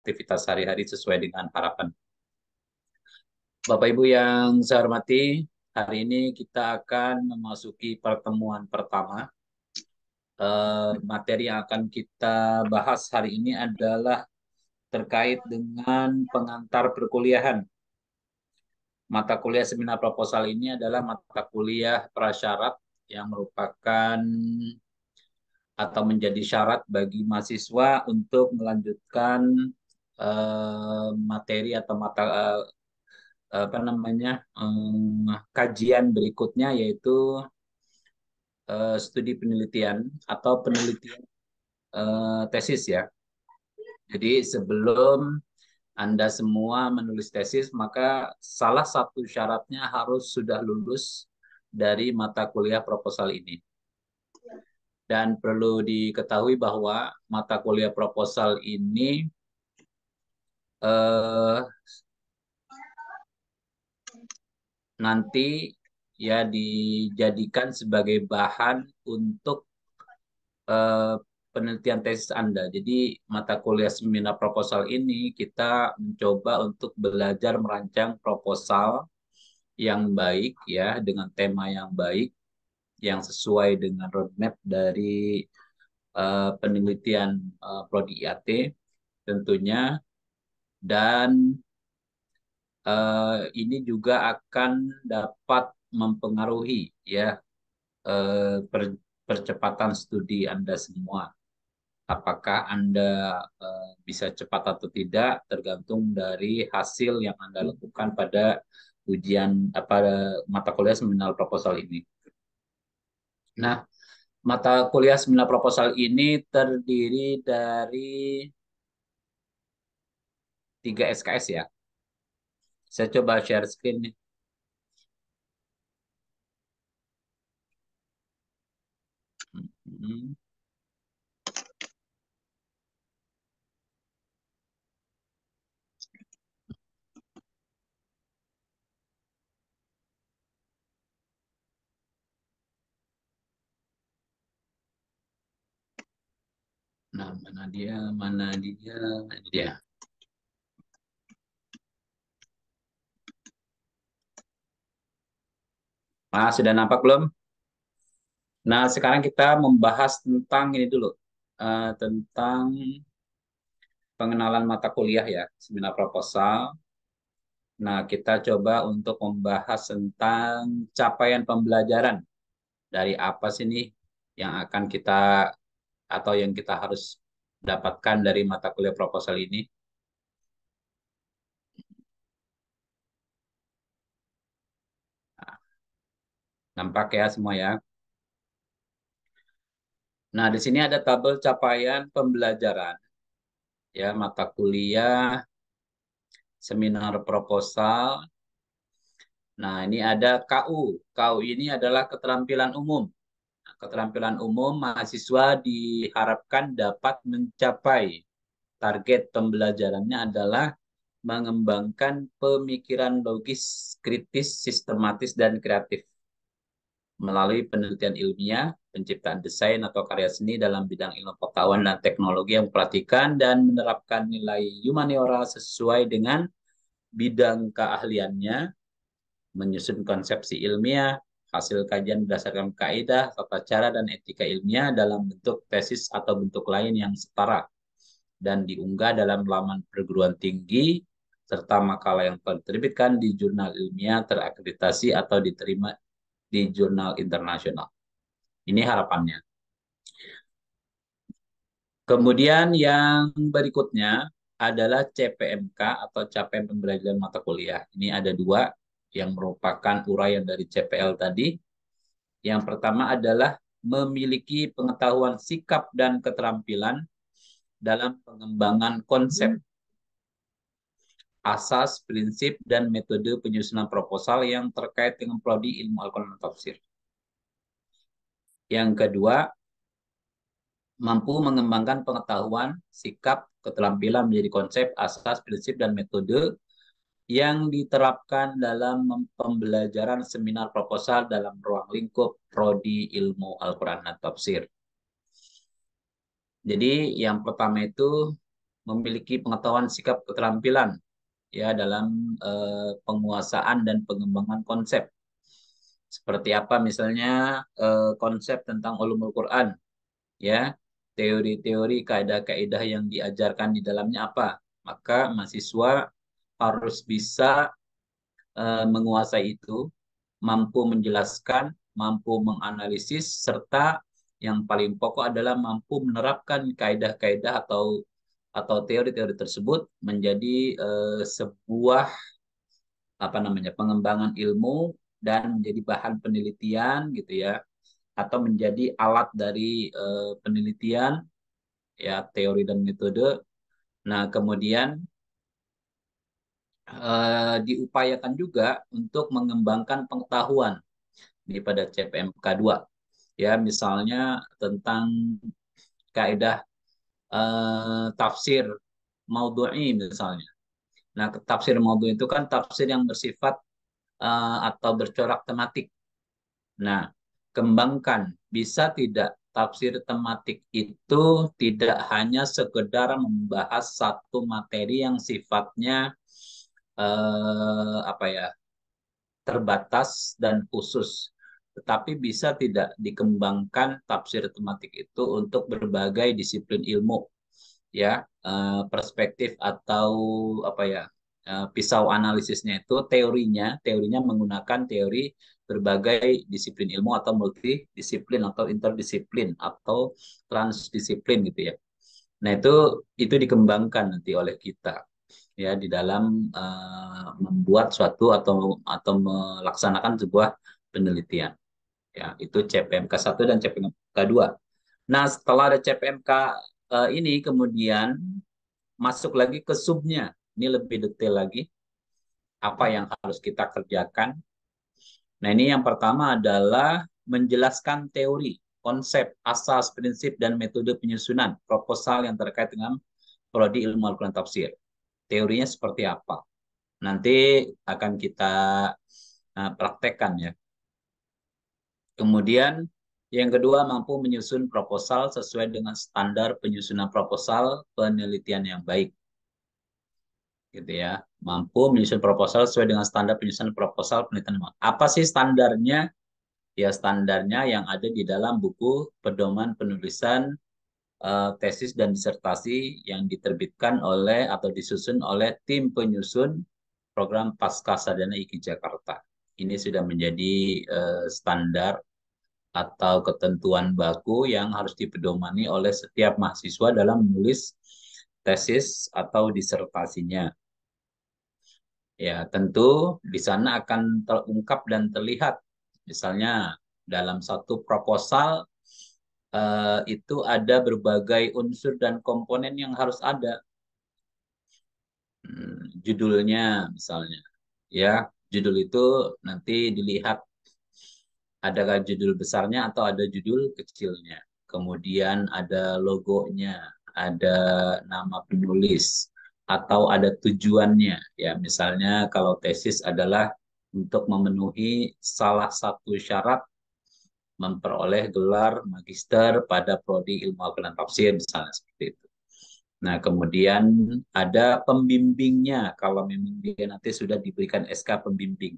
aktivitas sehari-hari sesuai dengan harapan. Bapak Ibu yang saya hormati, hari ini kita akan memasuki pertemuan pertama. Materi yang akan kita bahas hari ini adalah terkait dengan pengantar perkuliahan. Mata kuliah seminar proposal ini adalah mata kuliah prasyarat yang merupakan atau menjadi syarat bagi mahasiswa untuk melanjutkan materi atau mata apa namanya kajian berikutnya, yaitu studi penelitian atau penelitian tesis ya. Jadi sebelum Anda semua menulis tesis, maka salah satu syaratnya harus sudah lulus dari mata kuliah proposal ini. Dan perlu diketahui bahwa mata kuliah proposal ini eh, nanti ya dijadikan sebagai bahan untuk eh, penelitian tesis Anda. Jadi mata kuliah seminar proposal ini kita mencoba untuk belajar merancang proposal yang baik ya, dengan tema yang baik, yang sesuai dengan roadmap dari penelitian Prodi IAT tentunya. Dan ini juga akan dapat mempengaruhi ya percepatan studi Anda semua. Apakah Anda bisa cepat atau tidak tergantung dari hasil yang Anda lakukan pada ujian pada mata kuliah seminar proposal ini. Nah, mata kuliah seminar proposal ini terdiri dari 3 SKS ya. Saya coba share screen nih. Hmm. Nah, mana dia, mana dia, ini dia. Ah, sudah nampak belum? Nah, sekarang kita membahas tentang ini dulu, tentang pengenalan mata kuliah ya, seminar proposal. Nah, kita coba untuk membahas tentang capaian pembelajaran. Dari apa sih nih yang akan kita atau yang kita harus dapatkan dari mata kuliah proposal ini. Nah, nampak ya semua ya. Nah, di sini ada tabel capaian pembelajaran ya, mata kuliah seminar proposal. Nah, ini ada KU. KU ini adalah keterampilan umum. Nah, keterampilan umum mahasiswa diharapkan dapat mencapai target pembelajarannya adalah mengembangkan pemikiran logis, kritis, sistematis, dan kreatif melalui penelitian ilmiah, penciptaan desain atau karya seni dalam bidang ilmu pengetahuan dan teknologi yang memperhatikan dan menerapkan nilai humaniora sesuai dengan bidang keahliannya, menyusun konsepsi ilmiah, hasil kajian berdasarkan kaidah, tata cara, dan etika ilmiah dalam bentuk tesis atau bentuk lain yang setara, dan diunggah dalam laman perguruan tinggi, serta makalah yang telah diterbitkan di jurnal ilmiah terakreditasi atau diterima di jurnal internasional. Ini harapannya. Kemudian yang berikutnya adalah CPMK atau capaian pembelajaran mata kuliah. Ini ada dua yang merupakan uraian dari CPL tadi. Yang pertama adalah memiliki pengetahuan sikap dan keterampilan dalam pengembangan konsep, asas, prinsip, dan metode penyusunan proposal yang terkait dengan prodi ilmu Al-Quran dan Tafsir. Yang kedua, mampu mengembangkan pengetahuan, sikap, keterampilan menjadi konsep, asas, prinsip, dan metode yang diterapkan dalam pembelajaran seminar proposal dalam ruang lingkup prodi ilmu Al-Quran dan Tafsir. Jadi yang pertama itu memiliki pengetahuan sikap keterampilan ya dalam penguasaan dan pengembangan konsep. Seperti apa misalnya konsep tentang ulumul Quran ya, teori-teori kaidah-kaidah yang diajarkan di dalamnya apa. Maka mahasiswa harus bisa menguasai itu, mampu menjelaskan, mampu menganalisis, serta yang paling pokok adalah mampu menerapkan kaidah-kaidah atau teori-teori tersebut menjadi sebuah apa namanya pengembangan ilmu dan menjadi bahan penelitian gitu ya, atau menjadi alat dari penelitian ya, teori dan metode. Nah, kemudian diupayakan juga untuk mengembangkan pengetahuan di pada CPMK 2 ya, misalnya tentang kaidah tafsir maudhu'i misalnya. Nah, tafsir maudhu'i itu kan tafsir yang bersifat atau bercorak tematik. Nah, kembangkan bisa tidak tafsir tematik itu tidak hanya sekedar membahas satu materi yang sifatnya apa ya, terbatas dan khusus, tetapi bisa tidak dikembangkan tafsir tematik itu untuk berbagai disiplin ilmu ya, perspektif atau apa ya, pisau analisisnya itu teorinya menggunakan teori berbagai disiplin ilmu atau multidisiplin atau interdisiplin atau transdisiplin gitu ya. Nah, itu dikembangkan nanti oleh kita ya di dalam membuat suatu atau melaksanakan sebuah penelitian. Ya, itu CPMK 1 dan CPMK 2. Nah, setelah ada CPMK ini kemudian masuk lagi ke subnya. Ini lebih detail lagi apa yang harus kita kerjakan. Nah, ini yang pertama adalah menjelaskan teori, konsep, asas, prinsip, dan metode penyusunan proposal yang terkait dengan prodi ilmu Al-Quran Tafsir. Teorinya seperti apa? Nanti akan kita praktekkan ya. Kemudian yang kedua, mampu menyusun proposal sesuai dengan standar penyusunan proposal penelitian yang baik. Gitu ya. Mampu menyusun proposal sesuai dengan standar penyusunan proposal penelitian yang baik. Apa sih standarnya? Ya, standarnya yang ada di dalam buku pedoman penulisan tesis dan disertasi yang diterbitkan oleh atau disusun oleh tim penyusun program Pascasarjana IKI Jakarta. Ini sudah menjadi standar atau ketentuan baku yang harus dipedomani oleh setiap mahasiswa dalam menulis tesis atau disertasinya. Ya, tentu di sana akan terungkap dan terlihat, misalnya dalam satu proposal itu ada berbagai unsur dan komponen yang harus ada. Judulnya misalnya, ya, judul itu nanti dilihat adakah judul besarnya atau ada judul kecilnya. Kemudian ada logonya, ada nama penulis, atau ada tujuannya. Ya, misalnya kalau tesis adalah untuk memenuhi salah satu syarat memperoleh gelar magister pada prodi ilmu Al-Quran Tafsir, misalnya seperti itu. Nah, kemudian ada pembimbingnya kalau memang dia nanti sudah diberikan SK pembimbing.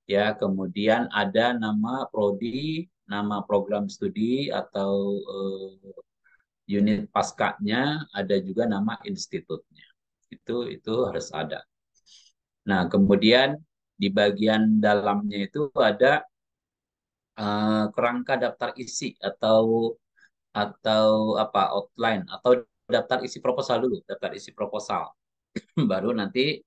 Ya, kemudian ada nama prodi, nama program studi atau unit paskanya, ada juga nama institutnya. Itu harus ada. Nah, kemudian di bagian dalamnya itu ada kerangka daftar isi atau apa outline atau daftar isi proposal dulu, daftar isi proposal. Baru nanti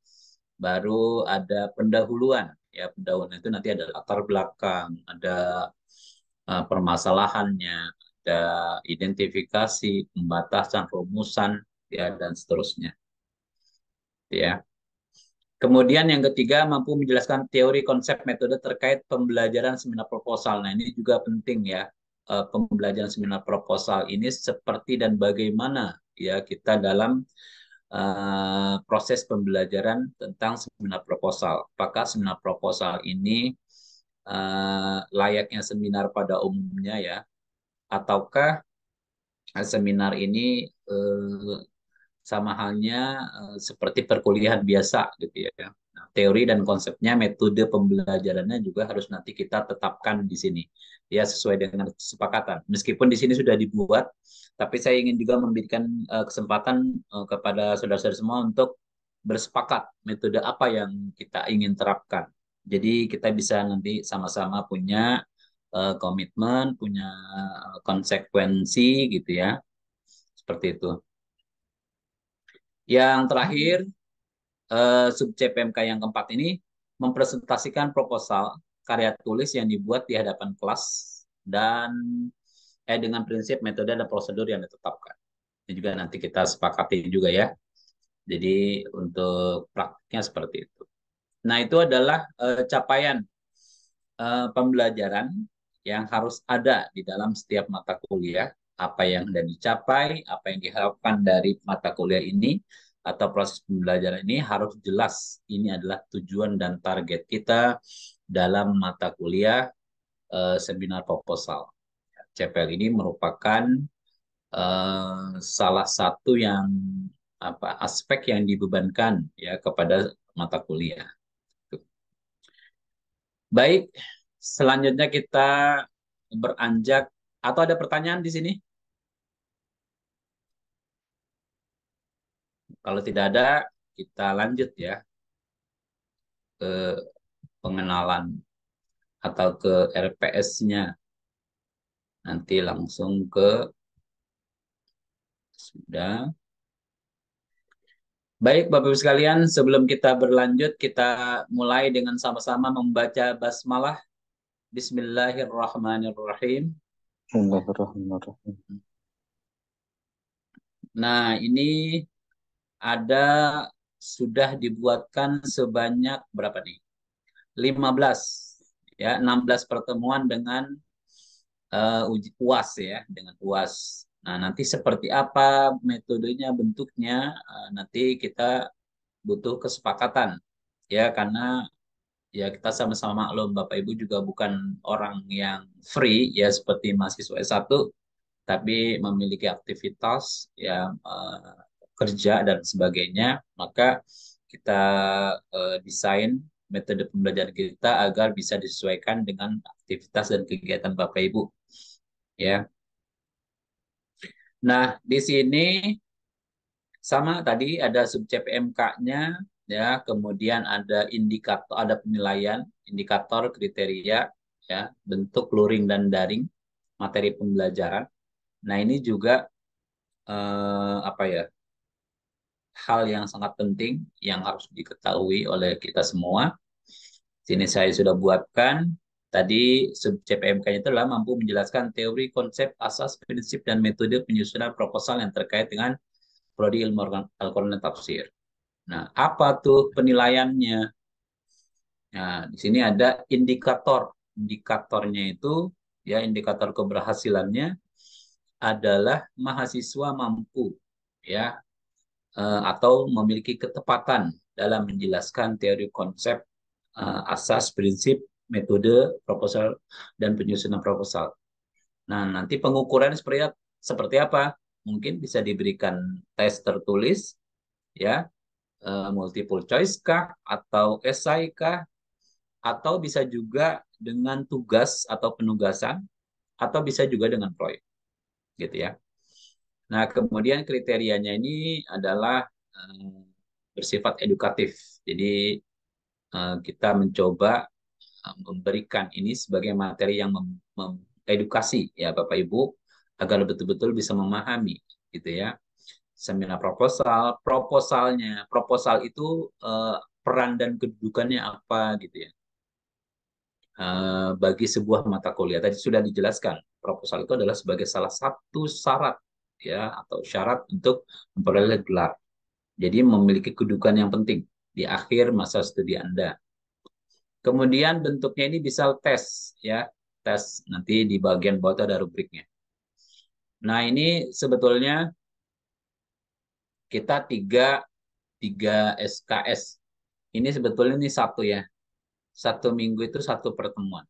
ada pendahuluan. Ya, pendahuluan itu nanti ada latar belakang, ada permasalahannya, ada identifikasi, pembatasan, rumusan, ya, dan seterusnya. Ya. Kemudian yang ketiga, mampu menjelaskan teori, konsep, metode terkait pembelajaran seminar proposal. Nah, ini juga penting ya. Pembelajaran seminar proposal ini seperti dan bagaimana ya kita dalam proses pembelajaran tentang seminar proposal. Apakah seminar proposal ini layaknya seminar pada umumnya ya, ataukah seminar ini sama halnya seperti perkuliahan biasa gitu ya. Nah, teori dan konsepnya, metode pembelajarannya juga harus nanti kita tetapkan di sini, ya sesuai dengan kesepakatan. Meskipun di sini sudah dibuat, tapi saya ingin juga memberikan kesempatan kepada saudara-saudara semua untuk bersepakat metode apa yang kita ingin terapkan. Jadi kita bisa nanti sama-sama punya komitmen, punya konsekuensi gitu ya, seperti itu. Yang terakhir, sub CPMK yang keempat ini mempresentasikan proposal karya tulis yang dibuat di hadapan kelas dan dengan prinsip metode dan prosedur yang ditetapkan. Ini juga nanti kita sepakati juga ya. Jadi untuk praktiknya seperti itu. Nah, itu adalah capaian pembelajaran yang harus ada di dalam setiap mata kuliah, apa yang sudah dicapai, apa yang diharapkan dari mata kuliah ini, atau proses pembelajaran ini harus jelas. Ini adalah tujuan dan target kita dalam mata kuliah seminar proposal. CPL ini merupakan salah satu yang aspek yang dibebankan ya kepada mata kuliah. Baik, selanjutnya kita beranjak, atau ada pertanyaan di sini? Kalau tidak ada, kita lanjut ya ke pengenalan atau ke RPS-nya. Nanti langsung ke sudah. Baik, Bapak Ibu sekalian, sebelum kita berlanjut, kita mulai dengan sama-sama membaca basmalah. Bismillahirrahmanirrahim. Bismillahirrahmanirrahim. Nah, ini ada sudah dibuatkan sebanyak berapa nih? 15 ya, 16 pertemuan dengan uji UAS ya, dengan UAS. Nah, nanti seperti apa metodenya, bentuknya, nanti kita butuh kesepakatan ya, karena ya kita sama-sama maklum Bapak Ibu juga bukan orang yang free ya seperti mahasiswa S1, tapi memiliki aktivitas ya, kerja dan sebagainya, maka kita desain metode pembelajaran kita agar bisa disesuaikan dengan aktivitas dan kegiatan Bapak Ibu ya. Nah, di sini sama tadi ada sub CPMK-nya ya, kemudian ada indikator, ada penilaian, indikator, kriteria ya, bentuk luring dan daring materi pembelajaran. Nah, ini juga apa ya, hal yang sangat penting yang harus diketahui oleh kita semua. Sini saya sudah buatkan. Tadi sub CPMK-nya itu adalah mampu menjelaskan teori, konsep, asas, prinsip, dan metode penyusunan proposal yang terkait dengan prodi ilmu Al-Quran dan Tafsir. Nah, apa tuh penilaiannya? Nah, di sini ada indikator. Indikatornya itu, ya indikator keberhasilannya adalah mahasiswa mampu, ya, atau memiliki ketepatan dalam menjelaskan teori konsep, asas, prinsip, metode proposal, dan penyusunan proposal. Nah, nanti pengukuran seperti apa? Mungkin bisa diberikan tes tertulis, ya, multiple choice kah, atau esai kah, atau bisa juga dengan tugas atau penugasan, atau bisa juga dengan proyek, gitu ya. Nah, kemudian kriterianya ini adalah bersifat edukatif. Jadi kita mencoba memberikan ini sebagai materi yang edukasi ya Bapak Ibu agar betul-betul bisa memahami gitu ya. Seminar proposal, proposal itu peran dan kedudukannya apa gitu ya. Bagi sebuah mata kuliah tadi sudah dijelaskan, proposal itu adalah sebagai salah satu syarat ya atau syarat untuk memperoleh gelar. Jadi memiliki kedudukan yang penting di akhir masa studi Anda. Kemudian bentuknya ini bisa tes ya, tes nanti di bagian bawah ada rubriknya. Nah, ini sebetulnya kita tiga SKS. Ini sebetulnya ini satu ya. Satu minggu itu satu pertemuan.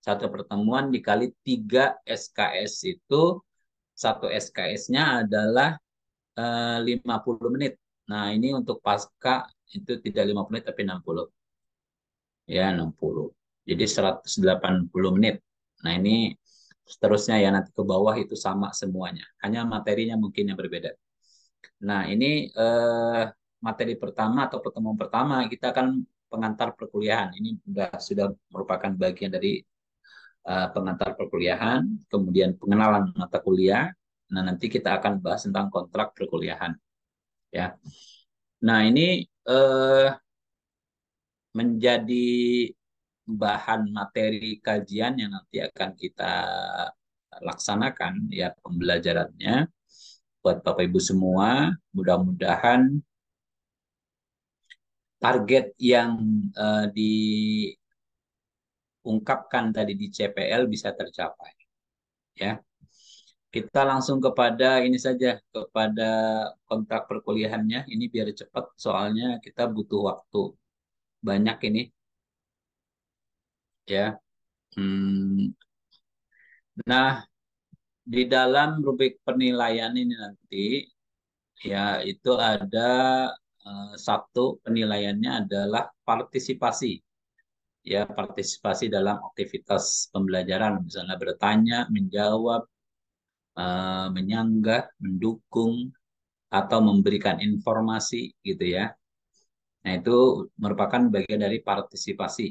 Satu pertemuan dikali 3 SKS itu, satu SKS-nya adalah 50 menit. Nah, ini untuk pasca itu tidak 50 menit tapi 60. Ya, 60. Jadi 180 menit. Nah, ini seterusnya ya nanti ke bawah itu sama semuanya. Hanya materinya mungkin yang berbeda. Nah, ini materi pertama atau pertemuan pertama kita akan pengantar perkuliahan. Ini sudah merupakan bagian dari pengantar perkuliahan, kemudian pengenalan mata kuliah. Nah, nanti kita akan bahas tentang kontrak perkuliahan, ya. Nah, ini eh, menjadi bahan materi kajian yang nanti akan kita laksanakan ya pembelajarannya buat Bapak Ibu semua. Mudah-mudahan target yang diungkapkan tadi di CPL bisa tercapai, ya. Kita langsung kepada ini saja, kepada kontrak perkuliahannya. Ini biar cepat, soalnya kita butuh waktu banyak ini, ya. Hmm, nah, di dalam rubrik penilaian ini nanti, ya itu ada satu penilaiannya adalah partisipasi, ya partisipasi dalam aktivitas pembelajaran, misalnya bertanya, menjawab, menyanggah, mendukung, atau memberikan informasi gitu ya. Nah, itu merupakan bagian dari partisipasi.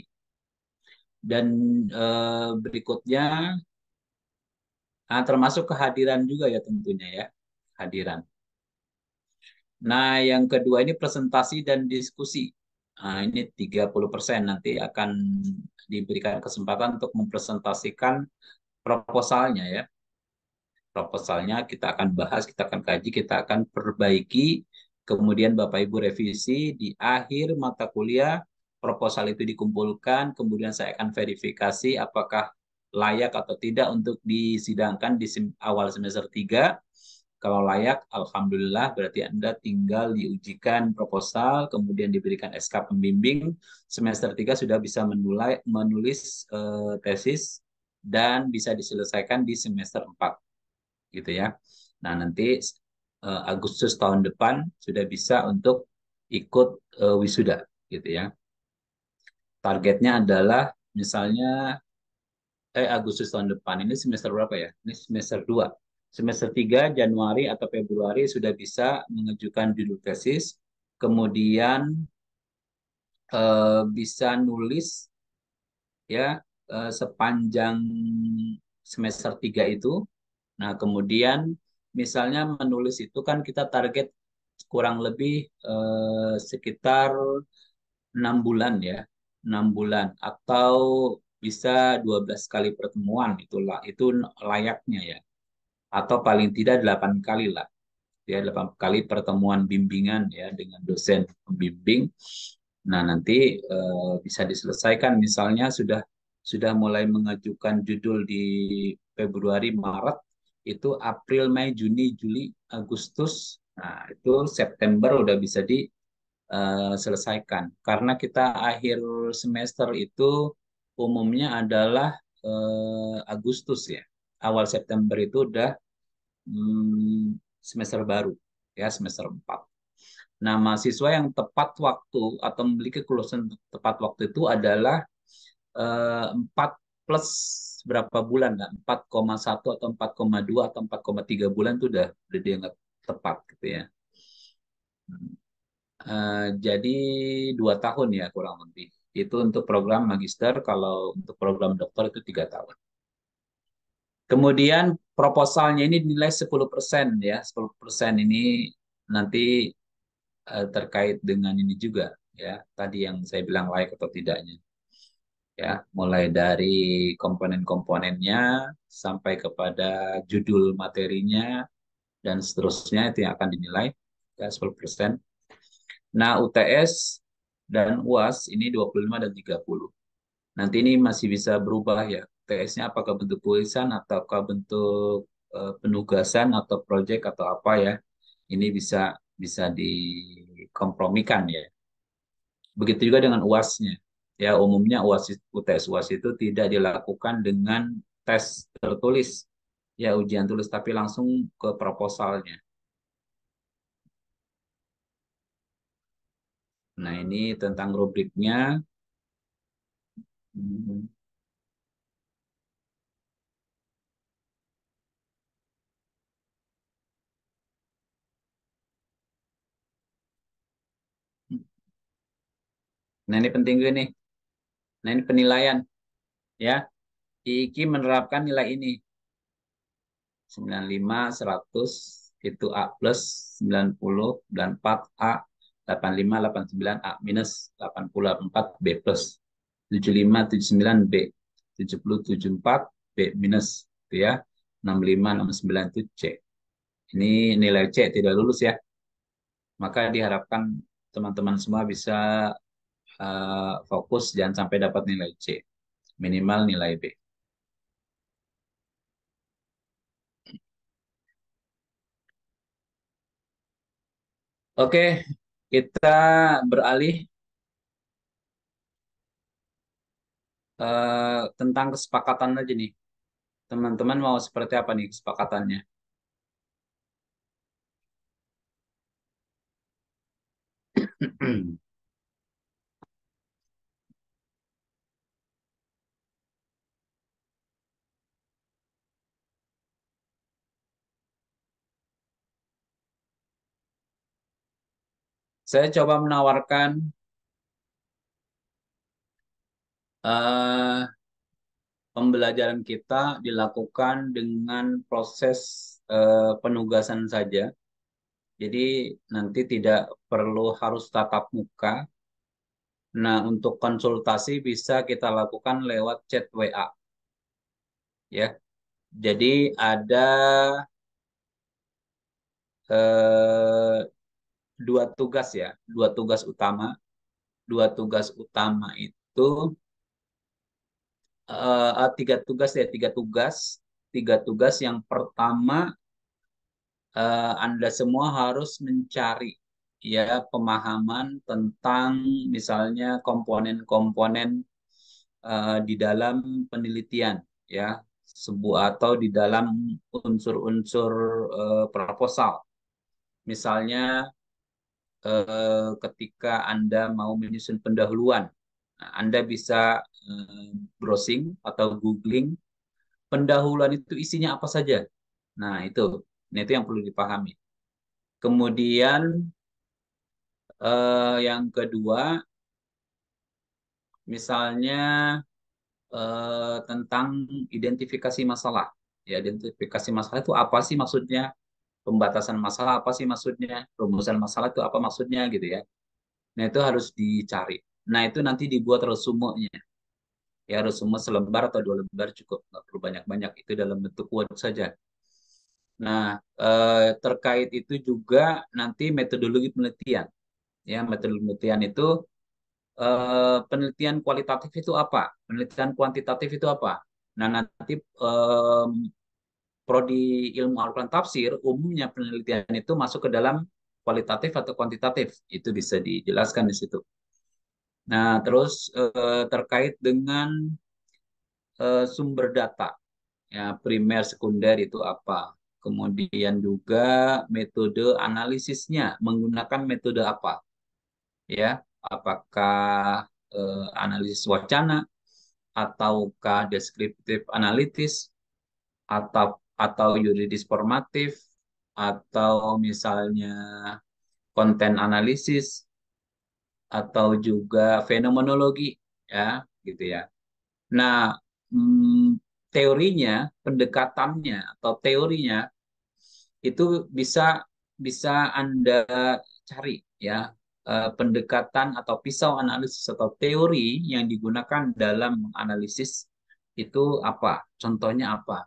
Dan berikutnya termasuk kehadiran juga ya tentunya ya, kehadiran. Nah, yang kedua ini presentasi dan diskusi. Nah, ini 30% nanti akan diberikan kesempatan untuk mempresentasikan proposalnya ya. Proposalnya kita akan bahas, kita akan kaji, kita akan perbaiki. Kemudian Bapak Ibu revisi di akhir mata kuliah, proposal itu dikumpulkan, kemudian saya akan verifikasi apakah layak atau tidak untuk disidangkan di awal semester 3. Kalau layak, alhamdulillah berarti Anda tinggal diujikan proposal, kemudian diberikan SK pembimbing. Semester 3 sudah bisa menulis tesis dan bisa diselesaikan di semester 4 gitu ya. Nah, nanti Agustus tahun depan sudah bisa untuk ikut wisuda gitu ya. Targetnya adalah misalnya Agustus tahun depan. Ini semester berapa ya? Ini semester 2. Semester 3 Januari atau Februari sudah bisa mengajukan judul tesis, kemudian bisa nulis ya sepanjang semester 3 itu. Nah, kemudian misalnya menulis itu kan kita target kurang lebih sekitar 6 bulan ya, 6 bulan atau bisa 12 kali pertemuan itulah itu layaknya ya, atau paling tidak 8 kali lah ya, 8 kali pertemuan bimbingan ya dengan dosen pembimbing. Nah, nanti bisa diselesaikan misalnya sudah mulai mengajukan judul di Februari, Maret, itu April, Mei, Juni, Juli, Agustus. Nah, itu September udah bisa diselesaikan. Karena kita akhir semester itu umumnya adalah Agustus ya. Awal September itu udah semester baru ya, semester 4. Nah, mahasiswa yang tepat waktu atau memiliki kelulusan tepat waktu itu adalah 4 plus berapa bulan, kan? 4,1 atau 4,2 atau 4,3 bulan itu udah dianggap tepat gitu ya. Jadi 2 tahun ya kurang lebih. Itu untuk program magister, kalau untuk program doktor itu 3 tahun. Kemudian proposalnya ini nilai 10% ya. 10% ini nanti terkait dengan ini juga ya. Tadi yang saya bilang layak atau tidaknya. Ya, mulai dari komponen-komponennya sampai kepada judul materinya dan seterusnya itu yang akan dinilai ya 10%. Nah, UTS dan UAS ini 25 dan 30. Nanti ini masih bisa berubah ya. UTS-nya apakah bentuk tulisan ataukah bentuk penugasan atau proyek atau apa ya. Ini bisa bisa dikompromikan ya. Begitu juga dengan UAS-nya. Ya, umumnya UTS UAS itu tidak dilakukan dengan tes tertulis, ya ujian tulis, tapi langsung ke proposalnya. Nah, ini tentang rubriknya. Hmm. Nah, ini penting juga nih. Nah, ini penilaian ya. Iki menerapkan nilai ini 95, 100 itu A plus, 90, 94 A, 85, 89 A minus, 84 B plus, 75, 79 B, 70, 74 B minus, itu ya. 65, 69 itu C. Ini nilai C tidak lulus ya. Maka diharapkan teman-teman semua bisa fokus jangan sampai dapat nilai C. Minimal nilai B. Oke, kita beralih tentang kesepakatan aja nih. Teman-teman mau seperti apa nih kesepakatannya? Saya coba menawarkan eh, pembelajaran kita dilakukan dengan proses penugasan saja. Jadi nanti tidak perlu harus tatap muka. Nah, untuk konsultasi bisa kita lakukan lewat chat WA ya. Jadi ada eh, dua tugas ya, dua tugas utama. Dua tugas utama itu tiga tugas ya, tiga tugas. Yang pertama Anda semua harus mencari ya pemahaman tentang misalnya komponen-komponen di dalam penelitian ya, sebuah atau di dalam unsur-unsur proposal. Misalnya ketika Anda mau menyusun pendahuluan, nah, Anda bisa eh, browsing atau googling pendahuluan itu isinya apa saja. Nah, itu yang perlu dipahami. Kemudian yang kedua, misalnya tentang identifikasi masalah. Ya, identifikasi masalah itu apa sih maksudnya? Pembatasan masalah apa sih maksudnya? Rumusan masalah itu apa maksudnya gitu ya. Nah, itu harus dicari. Nah, itu nanti dibuat resumenya. Ya, resume selembar atau dua lembar cukup. Nggak perlu banyak-banyak. Itu dalam bentuk Word saja. Nah, terkait itu juga nanti metodologi penelitian. Ya, metodologi penelitian itu penelitian kualitatif itu apa? Penelitian kuantitatif itu apa? Nah, nanti prodi ilmu Al-Quran tafsir, umumnya penelitian itu masuk ke dalam kualitatif atau kuantitatif. Itu bisa dijelaskan di situ. Nah, terus terkait dengan sumber data, ya primer, sekunder itu apa? Kemudian juga metode analisisnya, menggunakan metode apa? Ya, apakah analisis wacana, ataukah deskriptif analitis, atau yuridis formatif, atau misalnya konten analisis, atau juga fenomenologi, ya, gitu ya. Nah, teorinya, pendekatannya atau teorinya itu bisa bisa Anda cari ya. Pendekatan atau pisau analisis atau teori yang digunakan dalam menganalisis itu apa? Contohnya apa?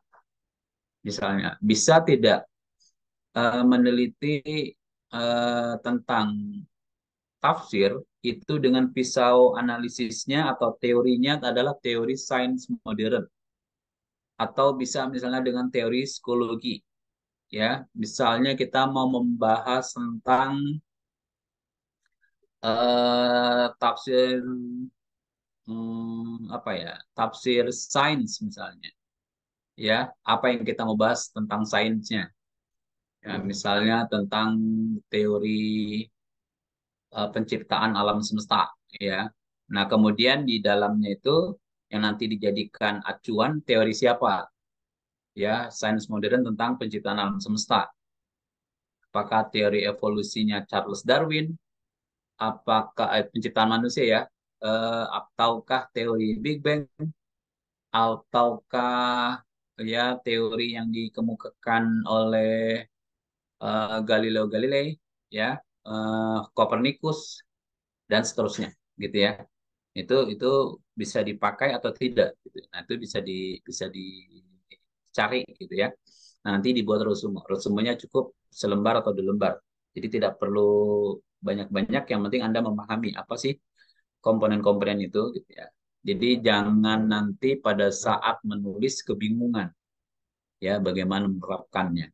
Misalnya, bisa tidak meneliti tentang tafsir itu dengan pisau analisisnya atau teorinya adalah teori sains modern, atau bisa misalnya dengan teori psikologi ya. Misalnya kita mau membahas tentang tafsir apa ya, tafsir sains misalnya ya, apa yang kita mau bahas tentang sainsnya ya, misalnya tentang teori penciptaan alam semesta, ya. Nah, kemudian di dalamnya itu yang nanti dijadikan acuan teori siapa? Ya, sains modern tentang penciptaan alam semesta. Apakah teori evolusinya Charles Darwin? Apakah penciptaan manusia ya? Ataukah teori Big Bang? Ataukah ya teori yang dikemukakan oleh Galileo Galilei, ya, Copernicus dan seterusnya, gitu ya. Itu bisa dipakai atau tidak, gitu. Nah, itu bisa dicari, gitu ya. Nah, nanti dibuat resume. Resumenya cukup selembar atau 2 lembar. Jadi tidak perlu banyak-banyak. Yang penting Anda memahami apa sih komponen-komponen itu, gitu ya. Jadi jangan nanti pada saat menulis kebingungan, ya, bagaimana menerapkannya,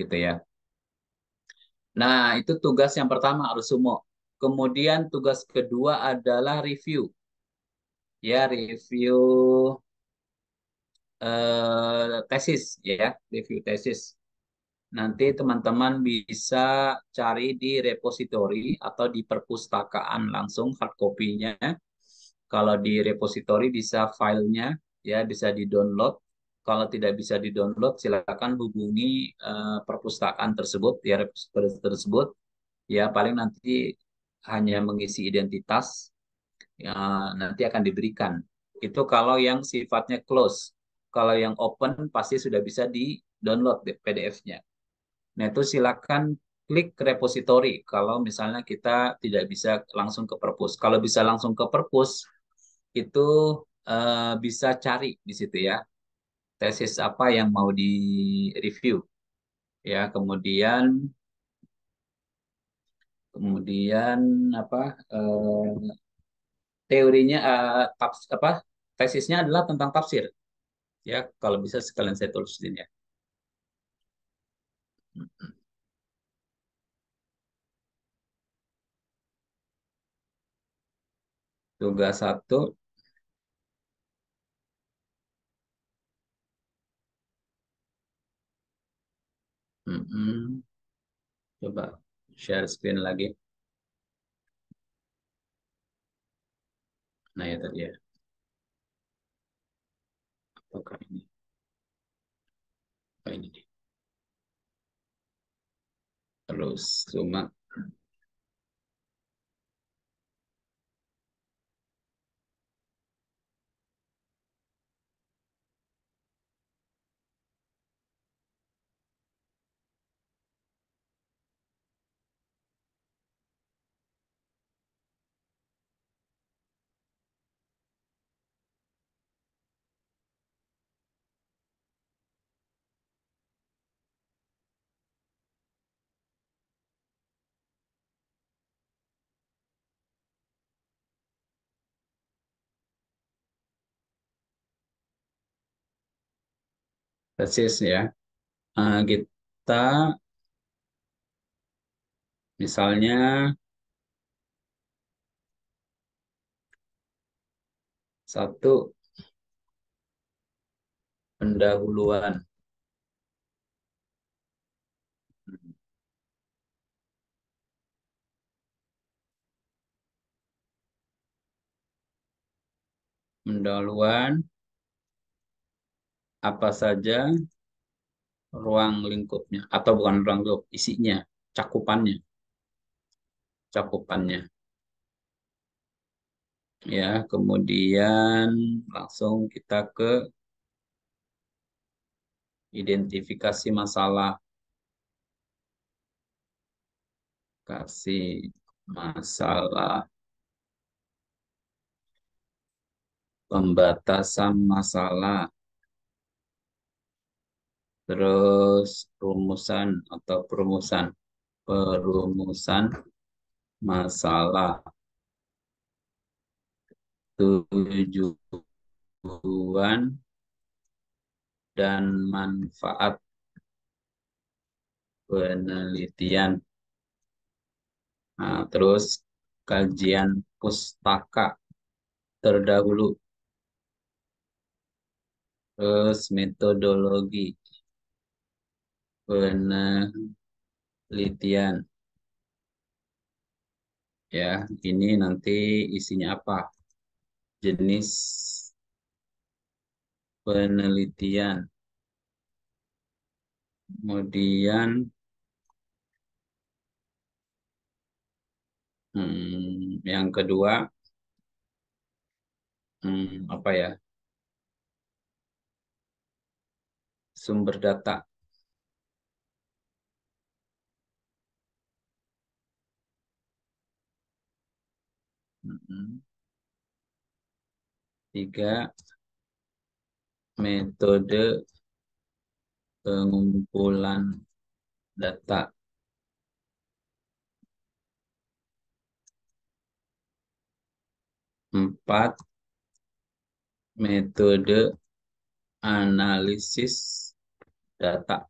gitu ya. Nah, itu tugas yang pertama, resume. Kemudian tugas kedua adalah review. Ya, review tesis, ya, review tesis. Nanti teman-teman bisa cari di repositori atau di perpustakaan langsung hard copy-nya. Kalau di repositori bisa filenya, ya, bisa di-download. Kalau tidak bisa di-download, silakan hubungi perpustakaan tersebut, ya, repositori tersebut. Ya, paling nanti hanya mengisi identitas, ya, nanti akan diberikan. Itu kalau yang sifatnya close. Kalau yang open pasti sudah bisa di-download PDF-nya. Nah, itu silakan klik repository kalau misalnya kita tidak bisa langsung ke perpus. Kalau bisa langsung ke perpus, itu bisa cari di situ ya, tesis apa yang mau di-review. Ya, kemudian kemudian apa teorinya apa tesisnya adalah tentang tafsir, ya, kalau bisa sekalian saya tulis di sini ya. Tugas satu. mm, Coba share screen lagi. Nah, ya tadi ya. Apakah ini? Apa ini? Terus cuma tesis ya. Kita misalnya satu, pendahuluan. Pendahuluan apa saja ruang lingkupnya, atau bukan ruang lingkup, isinya, cakupannya, cakupannya. Ya, kemudian langsung kita ke identifikasi masalah, kasih masalah, pembatasan masalah, terus rumusan atau perumusan masalah, tujuan dan manfaat penelitian. Nah, terus kajian pustaka terdahulu, terus metodologi penelitian, Ya, ini nanti isinya apa? Jenis penelitian. Kemudian yang kedua, apa ya? Sumber data. Hmm, Tiga, metode pengumpulan data. Empat, metode analisis data.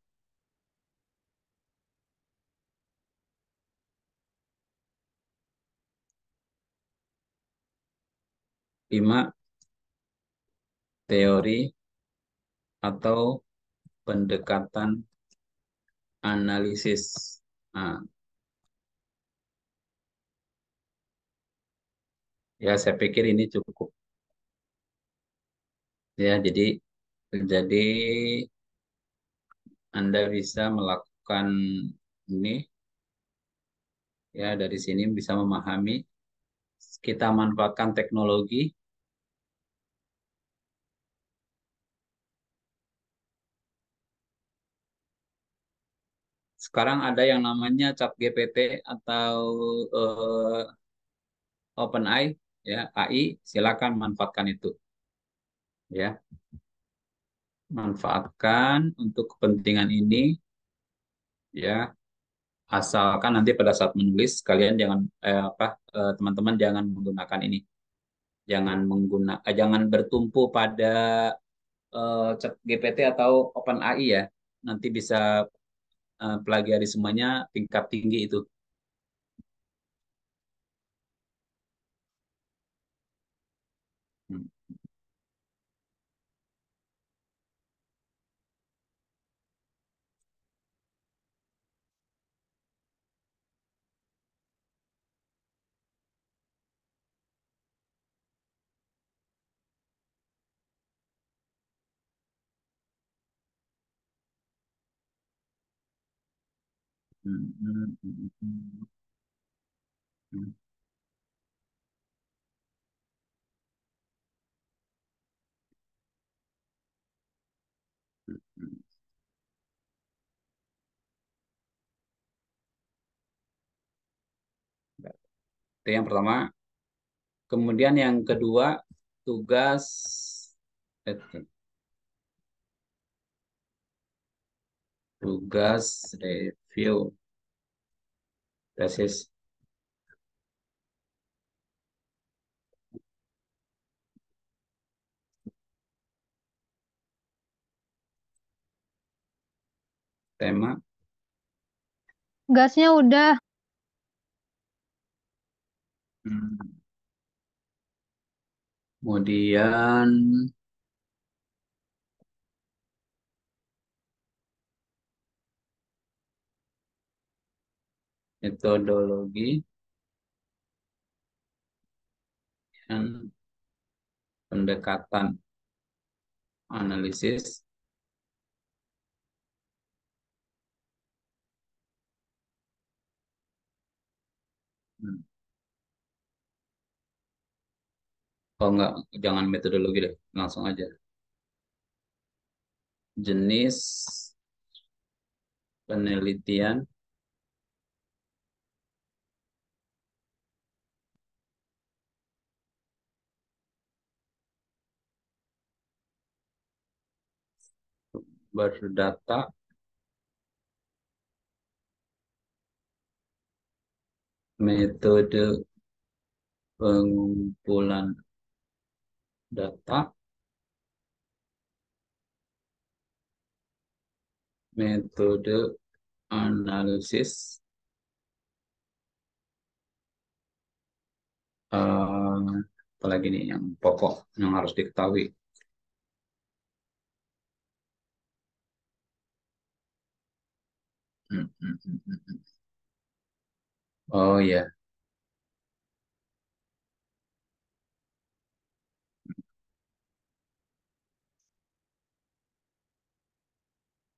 Lima, teori atau pendekatan analisis. Nah, ya saya pikir ini cukup. Ya, jadi Anda bisa melakukan ini ya dari sini bisa memahami kita manfaatkan teknologi. Sekarang ada yang namanya ChatGPT atau eh, OpenAI ya AI, silakan manfaatkan itu ya. Manfaatkan untuk kepentingan ini ya. Asalkan nanti pada saat menulis kalian jangan teman-teman jangan menggunakan ini. Jangan bertumpu pada ChatGPT atau OpenAI ya. Nanti bisa pelajari semuanya tingkat tinggi itu. Hmm, hmm, hmm. Itu yang pertama. Kemudian yang kedua, tugas eh, tugas review tesis tema. Gasnya udah. Hmm. Kemudian metodologi dan pendekatan analisis. Hmm. Oh enggak, jangan metodologi deh, langsung aja. Jenis penelitian berdata, metode pengumpulan data, metode analisis, apalagi nih yang pokok yang harus diketahui. Hmm. Oh ya,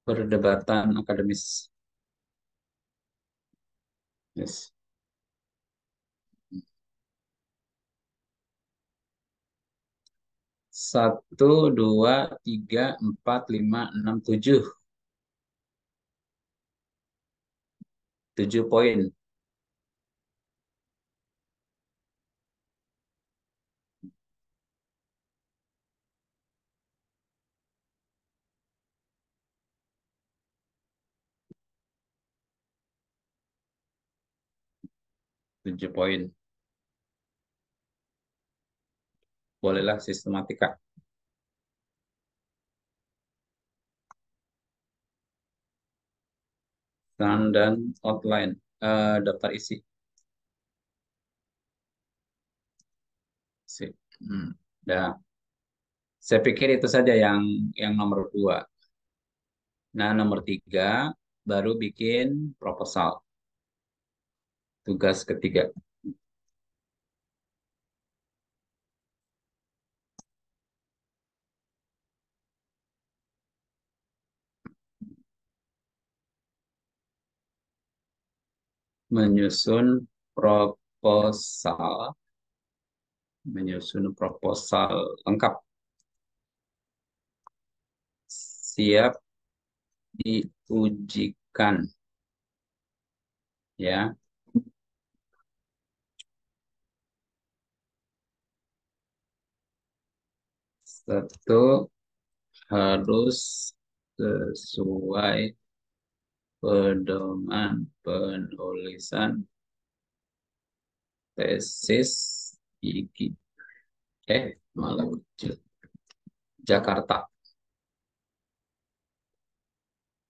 Perdebatan akademis. Yes. 1, 2, 3, 4, 5, 6, 7. 7 poin. 7 poin. Bolehlah sistematika. Dan outline. Daftar isi. Sip. Dah. Saya pikir itu saja yang nomor 2. Nah, nomor 3 baru bikin proposal. Tugas ketiga. Menyusun proposal. Menyusun proposal lengkap. Siap diujikan. Ya. Satu, harus sesuai pedoman penulisan tesis IKI. Malah kecil. Jakarta.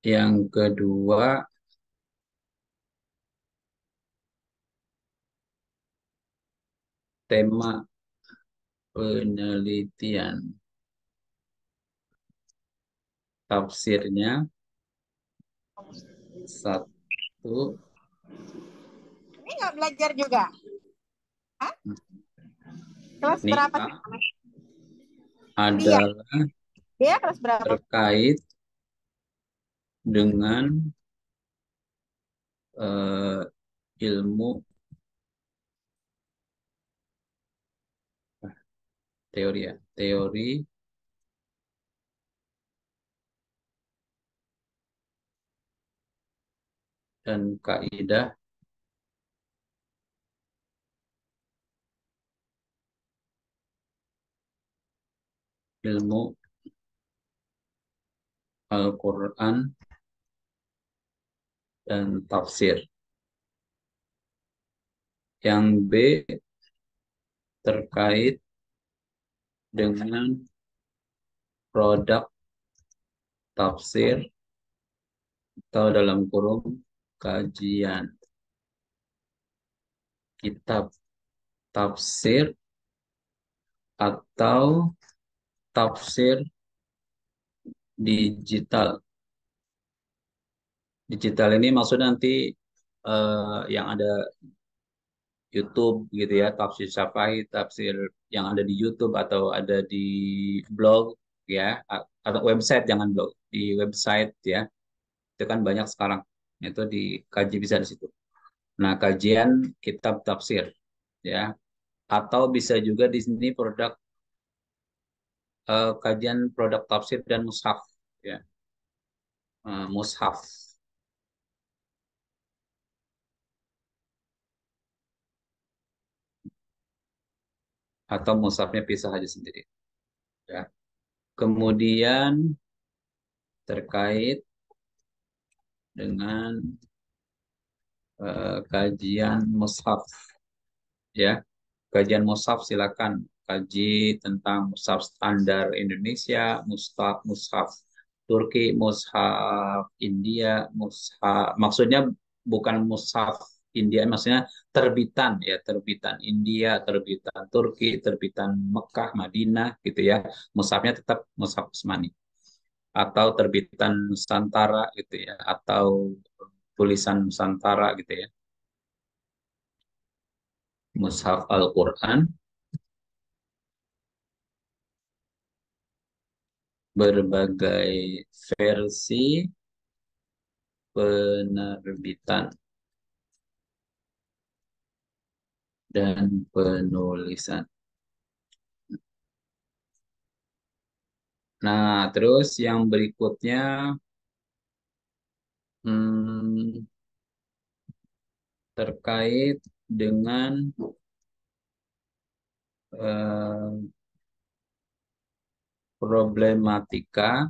Yang kedua, tema penelitian. Tafsirnya satu. Ini nggak belajar juga? Hah? Kelas berapa sih? Adalah Dia kelas berapa? terkait dengan ilmu teori ya, teori dan kaidah ilmu Al-Quran dan tafsir. Yang B terkait dengan produk tafsir atau dalam kurung kajian kitab tafsir atau tafsir digital. Digital ini maksudnya nanti yang ada YouTube gitu ya, tafsir Syafai, tafsir yang ada di YouTube atau ada di blog ya, atau website, jangan blog, di website ya. Itu kan banyak sekarang. Itu dikaji bisa di situ. Nah, kajian kitab tafsir ya, atau bisa juga di sini kajian produk tafsir dan mushaf ya. Mushaf atau mushafnya pisah aja sendiri ya. Kemudian terkait dengan kajian mushaf ya. Kajian mushaf silakan kaji tentang mushaf standar Indonesia, mushaf Turki, mushaf India, mushaf maksudnya bukan mushaf India, maksudnya terbitan ya, terbitan India, terbitan Turki, terbitan Mekah, Madinah gitu ya. Mushafnya tetap mushaf Utsmani atau terbitan Nusantara gitu ya, atau tulisan Nusantara gitu ya. Mushaf Al-Quran berbagai versi penerbitan dan penulisan. Nah, terus yang berikutnya hmm, terkait dengan eh, problematika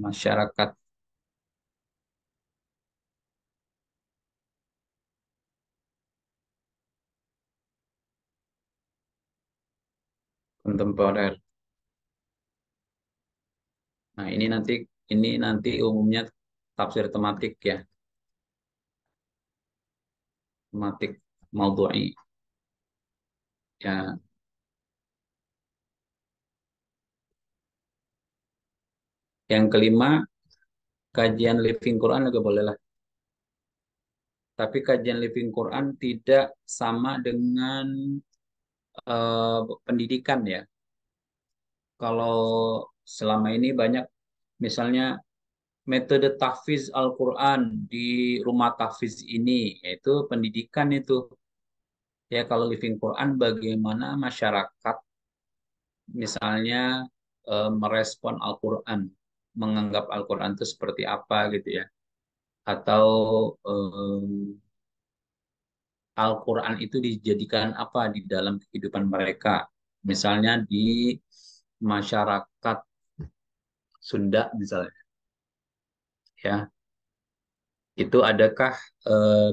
masyarakat kontemporer. Nah, ini nanti umumnya tafsir tematik ya, tematik maudhu'i. Ya, yang kelima kajian living Quran juga boleh lah. Tapi kajian living Quran tidak sama dengan pendidikan ya. Kalau selama ini banyak misalnya metode tahfiz Al-Quran di rumah tahfiz ini, yaitu pendidikan itu. Ya, kalau living Quran bagaimana masyarakat misalnya merespon Al-Quran, menganggap Al-Quran itu seperti apa gitu ya. Atau Al-Quran itu dijadikan apa di dalam kehidupan mereka. Misalnya di masyarakat Sunda misalnya, ya. Itu adakah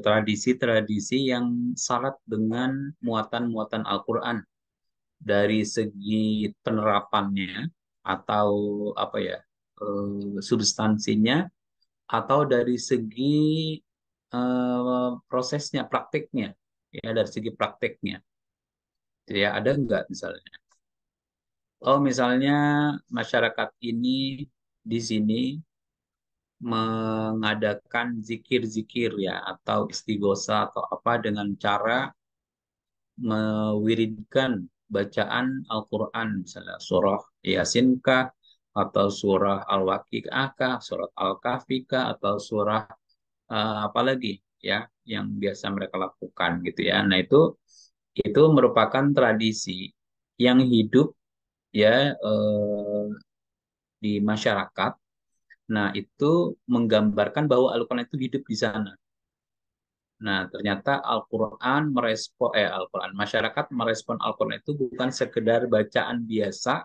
tradisi-tradisi yang syarat dengan muatan-muatan Al-Quran dari segi penerapannya atau apa ya substansinya atau dari segi prosesnya, praktiknya, ya dari segi praktiknya, ya ada nggak misalnya? Oh misalnya masyarakat ini di sini mengadakan zikir-zikir ya atau istighosa atau apa dengan cara mewiridkan bacaan Al-Quran misalnya surah Yasin kah atau surah Al-Waqiah kah, surat Al-Kahfi kah atau surah apa lagi ya yang biasa mereka lakukan gitu ya. Nah, itu merupakan tradisi yang hidup ya di masyarakat. Nah, itu menggambarkan bahwa Al-Quran itu hidup di sana. Nah, ternyata Al-Quran, masyarakat merespon Al-Quran itu bukan sekedar bacaan biasa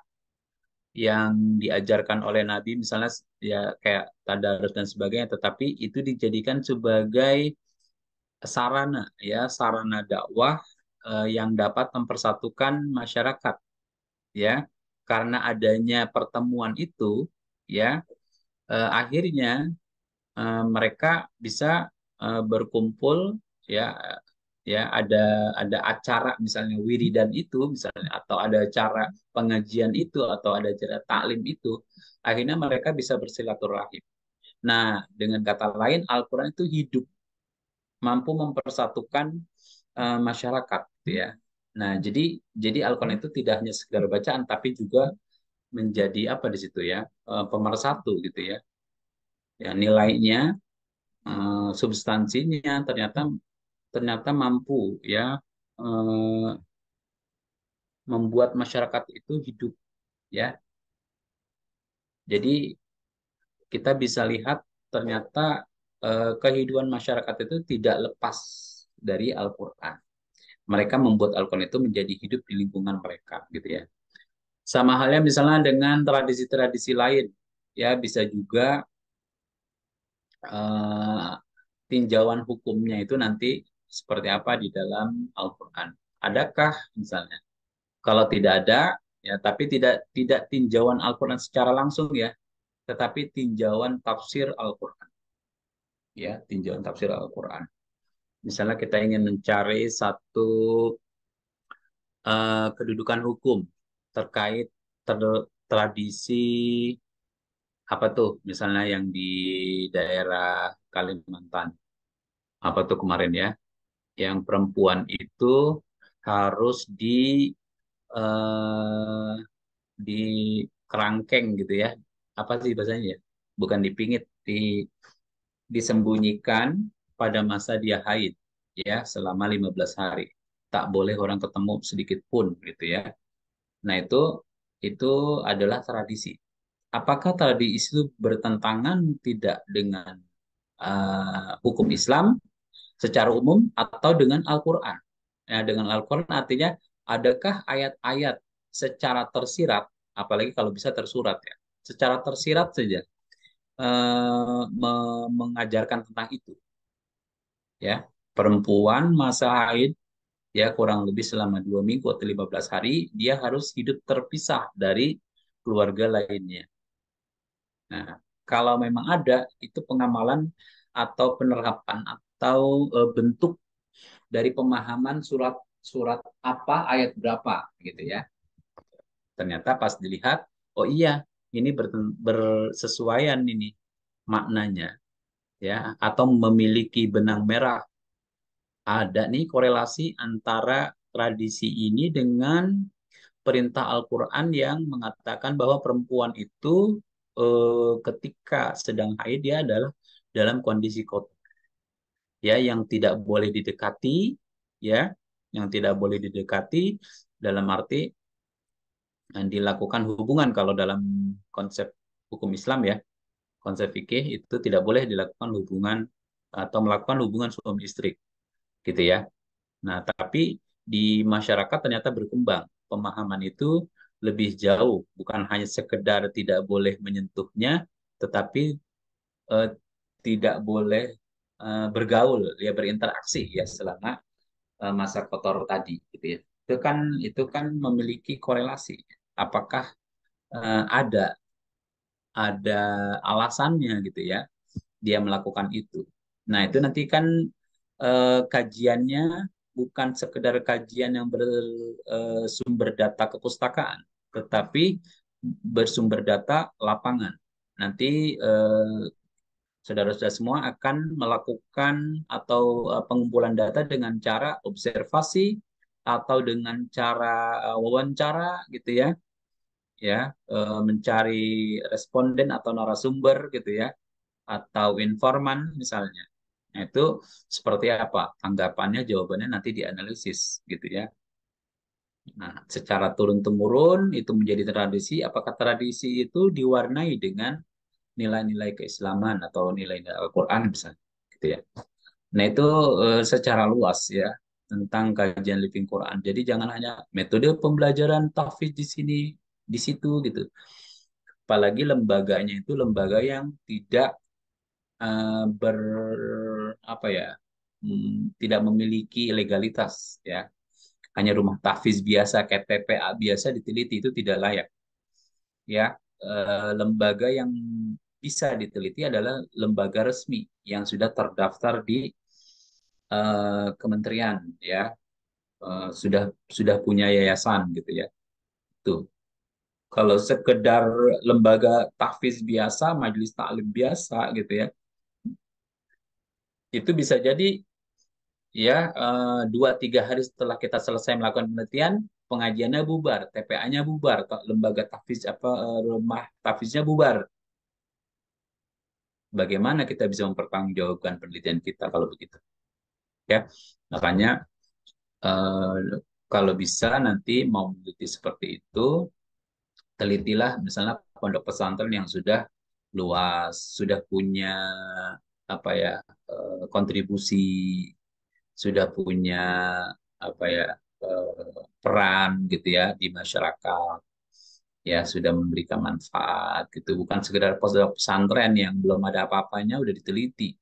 yang diajarkan oleh Nabi, misalnya ya kayak tadarus dan sebagainya, tetapi itu dijadikan sebagai sarana, ya, sarana dakwah yang dapat mempersatukan masyarakat, ya. Karena adanya pertemuan itu, ya, akhirnya mereka bisa berkumpul ya ya ada acara misalnya wiridan itu misalnya atau ada acara pengajian itu atau ada acara taklim itu akhirnya mereka bisa bersilaturahim. Nah, dengan kata lain Al-Qur'an itu hidup, mampu mempersatukan masyarakat gitu ya. Nah, jadi Al-Qur'an itu tidak hanya sekedar bacaan tapi juga menjadi apa di situ ya, pemersatu gitu ya. Ya, nilainya substansinya ternyata ternyata mampu ya eh, membuat masyarakat itu hidup ya. Jadi kita bisa lihat ternyata kehidupan masyarakat itu tidak lepas dari Al-Qur'an. Mereka membuat Al-Qur'an itu menjadi hidup di lingkungan mereka gitu ya. Sama halnya misalnya dengan tradisi-tradisi lain ya bisa juga eh, tinjauan hukumnya itu nanti seperti apa di dalam Al-Qur'an. Adakah misalnya? Kalau tidak ada, ya tapi tidak tidak tinjauan Al-Qur'an secara langsung ya, tetapi tinjauan tafsir Al-Qur'an. Ya, tinjauan tafsir Al-Qur'an. Misalnya kita ingin mencari satu kedudukan hukum terkait tradisi apa tuh, misalnya yang di daerah Kalimantan. Apa tuh kemarin ya, yang perempuan itu harus eh, di kerangkeng gitu ya. Apa sih bahasanya ya? bukan dipingit, disembunyikan pada masa dia haid, ya, selama 15 hari. Tak boleh orang ketemu sedikit pun, gitu ya. Nah, itu adalah tradisi. Apakah tradisi itu bertentangan tidak dengan hukum Islam secara umum atau dengan Al-Quran? Ya, dengan Al-Quran artinya adakah ayat-ayat secara tersirat, apalagi kalau bisa tersurat ya, secara tersirat saja mengajarkan tentang itu, ya. Perempuan masa haid ya kurang lebih selama 2 minggu atau 15 hari dia harus hidup terpisah dari keluarga lainnya. Nah, kalau memang ada itu pengamalan atau penerapan atau bentuk dari pemahaman surat apa ayat berapa gitu ya. Ternyata pas dilihat, oh iya, ini bersesuaian ini maknanya ya, atau memiliki benang merah. Ada nih korelasi antara tradisi ini dengan perintah Al-Quran yang mengatakan bahwa perempuan itu ketika sedang haid dia adalah dalam kondisi kotor, ya, yang tidak boleh didekati, ya, yang tidak boleh didekati dalam arti dilakukan hubungan kalau dalam konsep hukum Islam ya, konsep fikih itu tidak boleh dilakukan hubungan atau melakukan hubungan suami istri, gitu ya. Nah, tapi di masyarakat ternyata berkembang. Pemahaman itu lebih jauh, bukan hanya sekedar tidak boleh menyentuhnya, tetapi eh, tidak boleh bergaul, ya, berinteraksi ya selama masa kotor tadi, gitu ya. Itu kan memiliki korelasi. Apakah ada alasannya gitu ya dia melakukan itu. Nah, itu nanti kan kajiannya bukan sekedar kajian yang bersumber data kepustakaan, tetapi bersumber data lapangan. Nanti saudara-saudara semua akan melakukan atau pengumpulan data dengan cara observasi atau dengan cara wawancara gitu ya, mencari responden atau narasumber gitu ya, atau informan misalnya. Nah, itu seperti apa tanggapannya, jawabannya nanti dianalisis gitu ya. Nah, secara turun-temurun itu menjadi tradisi. Apakah tradisi itu diwarnai dengan nilai-nilai keislaman atau nilai-nilai Al-Quran misalnya, gitu ya. Nah, itu secara luas ya tentang kajian Living Quran. Jadi jangan hanya metode pembelajaran tahfiz di sini, di situ gitu. Apalagi lembaganya itu lembaga yang tidak ber apa ya, tidak memiliki legalitas ya. Hanya rumah tahfiz biasa kayak TPA biasa diteliti itu tidak layak ya. Lembaga yang bisa diteliti adalah lembaga resmi yang sudah terdaftar di kementerian ya. Sudah punya yayasan gitu ya. Tuh. Kalau sekedar lembaga tahfiz biasa, majelis taklim biasa gitu ya, itu bisa jadi ya 2-3 hari setelah kita selesai melakukan penelitian, pengajiannya bubar, TPA-nya bubar, lembaga tahfiz apa rumah tahfiznya bubar. Bagaimana kita bisa mempertanggungjawabkan penelitian kita kalau begitu? Ya, makanya eh, kalau bisa nanti mau meneliti seperti itu, telitilah misalnya pondok pesantren yang sudah luas, sudah punya apa ya kontribusi, sudah punya apa ya peran gitu ya di masyarakat, ya sudah memberikan manfaat gitu, bukan sekedar pondok pesantren yang belum ada apa-apanya udah diteliti,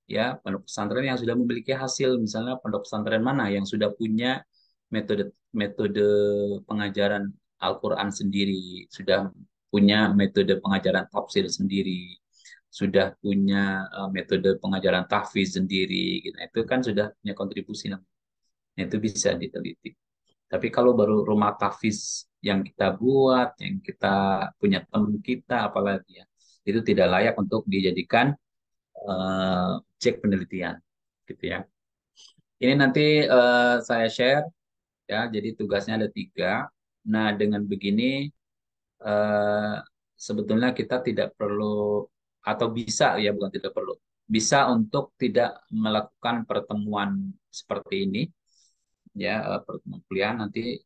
ya. Pondok pesantren yang sudah memiliki hasil, misalnya pondok pesantren mana yang sudah punya metode metode pengajaran Al-Quran sendiri, sudah punya metode pengajaran tafsir sendiri, sudah punya metode pengajaran tahfiz sendiri gitu. Nah, itu kan sudah punya kontribusi namanya. Nah, itu bisa diteliti. Tapi kalau baru rumah tahfiz yang kita buat, yang kita punya teman kita, apalagi ya, itu tidak layak untuk dijadikan cek penelitian, gitu ya. Ini nanti saya share ya. Jadi tugasnya ada 3. Nah, dengan begini eh, sebetulnya kita tidak perlu atau bisa ya, bukan tidak perlu, bisa untuk tidak melakukan pertemuan seperti ini ya, pertemuan kuliah nanti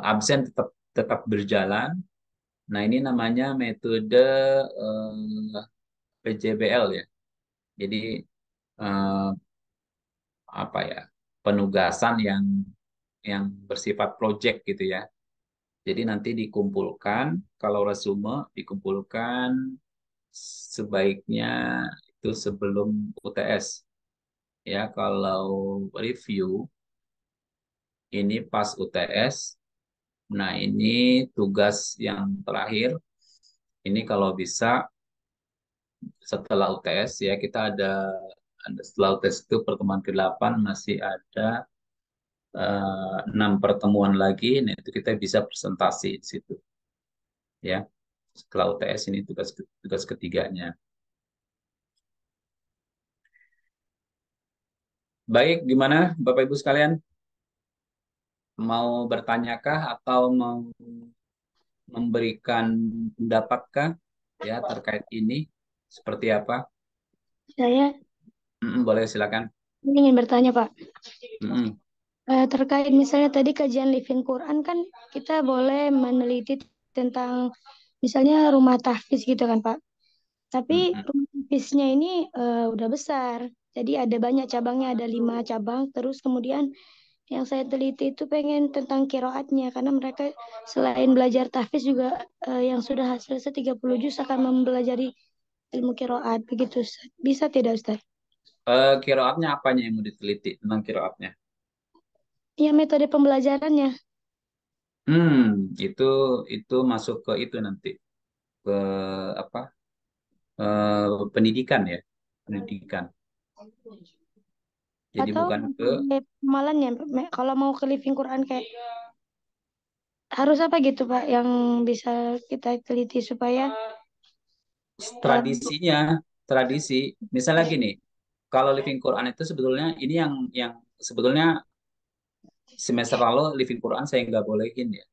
absen tetap tetap berjalan. Nah, ini namanya metode PJBL ya. Jadi eh, apa ya, penugasan yang bersifat project gitu ya. Jadi nanti dikumpulkan, kalau resume dikumpulkan sebaiknya itu sebelum UTS ya. Kalau review ini pas UTS. Nah, ini tugas yang terakhir. Ini kalau bisa setelah UTS ya, kita ada setelah UTS itu pertemuan ke-8 masih ada 6 pertemuan lagi. Nah, itu kita bisa presentasi di situ ya. Setelah UTS ini tugas ketiganya. Baik, gimana Bapak Ibu sekalian? Mau bertanyakah atau mau memberikan pendapatkah ya terkait ini? Seperti apa? Saya Boleh silakan. ingin bertanya, Pak. Mm-mm. Terkait misalnya tadi kajian Living Quran kan kita boleh meneliti tentang misalnya rumah tahfiz gitu kan, Pak. Tapi Mm-mm. rumah tahfiznya ini udah besar. Jadi ada banyak cabangnya, ada 5 cabang. Terus kemudian yang saya teliti itu pengen tentang kiroatnya. Karena mereka selain belajar tahfiz juga yang sudah selesai 30 juz akan mempelajari ilmu kiroat. Begitu, Ustaz. Bisa tidak, Ustaz? Kiroatnya apanya yang mau diteliti tentang kiroatnya? Ya, metode pembelajarannya. Hmm, itu itu masuk ke itu nanti ke apa? Pendidikan ya, pendidikan. Jadi Atau bukan ke metode pemalannya. Kalau mau ke Living Quran kayak harus apa gitu, Pak, yang bisa kita teliti supaya eh, tradisinya, tradisi. Misalnya gini, kalau Living Quran itu sebetulnya ini yang sebetulnya semester lalu Living Quran saya nggak bolehin ya,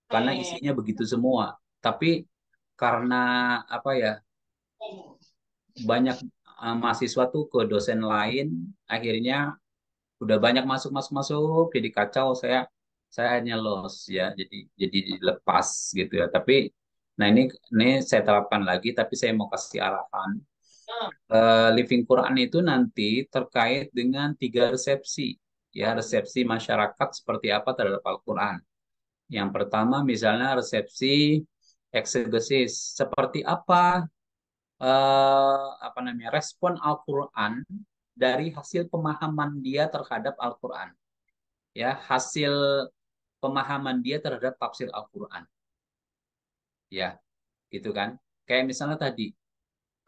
karena isinya begitu semua. Tapi karena apa ya, banyak mahasiswa tuh ke dosen lain, akhirnya udah banyak masuk masuk masuk, jadi kacau. Saya akhirnya lost ya, jadi dilepas gitu ya. Tapi nah, ini saya terapkan lagi, tapi saya mau kasih arahan. Living Quran itu nanti terkait dengan 3 resepsi ya, resepsi masyarakat seperti apa terhadap Al-Quran. Yang pertama misalnya resepsi eksegesis, seperti apa namanya, respon Al-Quran dari hasil pemahaman dia terhadap Al-Quran ya, hasil pemahaman dia terhadap tafsir Al-Quran ya, gitu kan. Kayak misalnya tadi,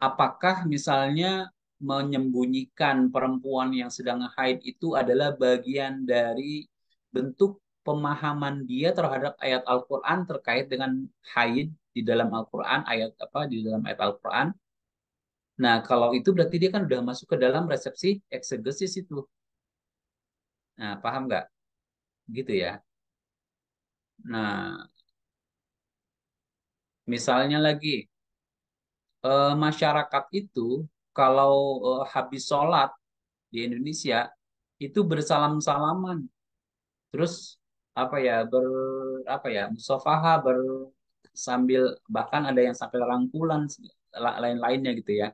apakah misalnya menyembunyikan perempuan yang sedang haid itu adalah bagian dari bentuk pemahaman dia terhadap ayat Al-Quran terkait dengan haid di dalam Al-Quran, ayat apa di dalam ayat Al-Quran. Nah, kalau itu berarti dia kan udah masuk ke dalam resepsi eksegesis itu. Nah, paham nggak? Gitu ya. Nah, misalnya lagi, masyarakat itu kalau habis sholat di Indonesia itu bersalam-salaman, terus apa ya, apa ya, musafaha, sambil bahkan ada yang sampai rangkulan lain-lainnya gitu ya.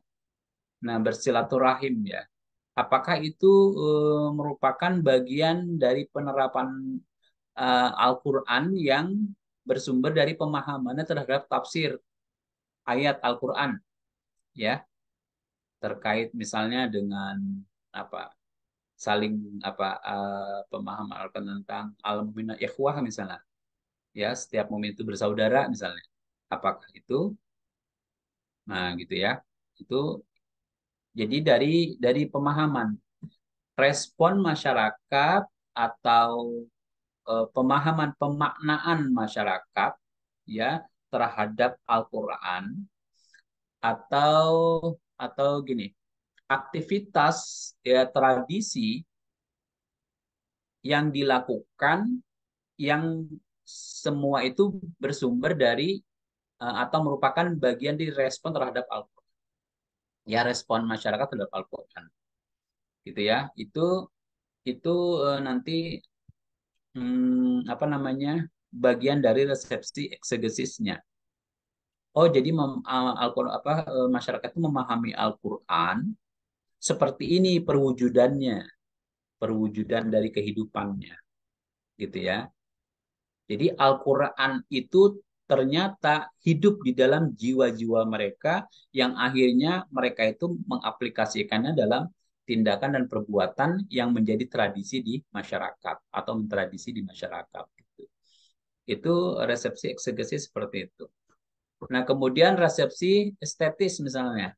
Nah, bersilaturahim ya. Apakah itu merupakan bagian dari penerapan Al-Quran yang bersumber dari pemahamannya terhadap tafsir ayat Al-Quran ya, terkait misalnya dengan apa, saling apa, pemahaman Al-Quran tentang al-mu'mina ikhwah misalnya ya, setiap mukmin itu bersaudara misalnya. Apakah itu, nah gitu ya, itu jadi dari pemahaman, respon masyarakat atau pemahaman pemaknaan masyarakat ya terhadap Al-Quran, atau gini, aktivitas ya, tradisi yang dilakukan, yang semua itu bersumber dari atau merupakan bagian dari respon terhadap Al-Quran. ya respon masyarakat terhadap Al-Quran, gitu ya. Itu nanti apa namanya, bagian dari resepsi eksegesisnya. Oh, jadi Al-Quran apa masyarakat itu memahami Al-Quran seperti ini perwujudannya, perwujudan dari kehidupannya, gitu ya. Jadi Al-Quran itu ternyata hidup di dalam jiwa-jiwa mereka yang akhirnya mereka itu mengaplikasikannya dalam tindakan dan perbuatan yang menjadi tradisi di masyarakat atau mentradisi di masyarakat. Gitu. Itu resepsi eksegesis seperti itu. Nah, kemudian resepsi estetis misalnya.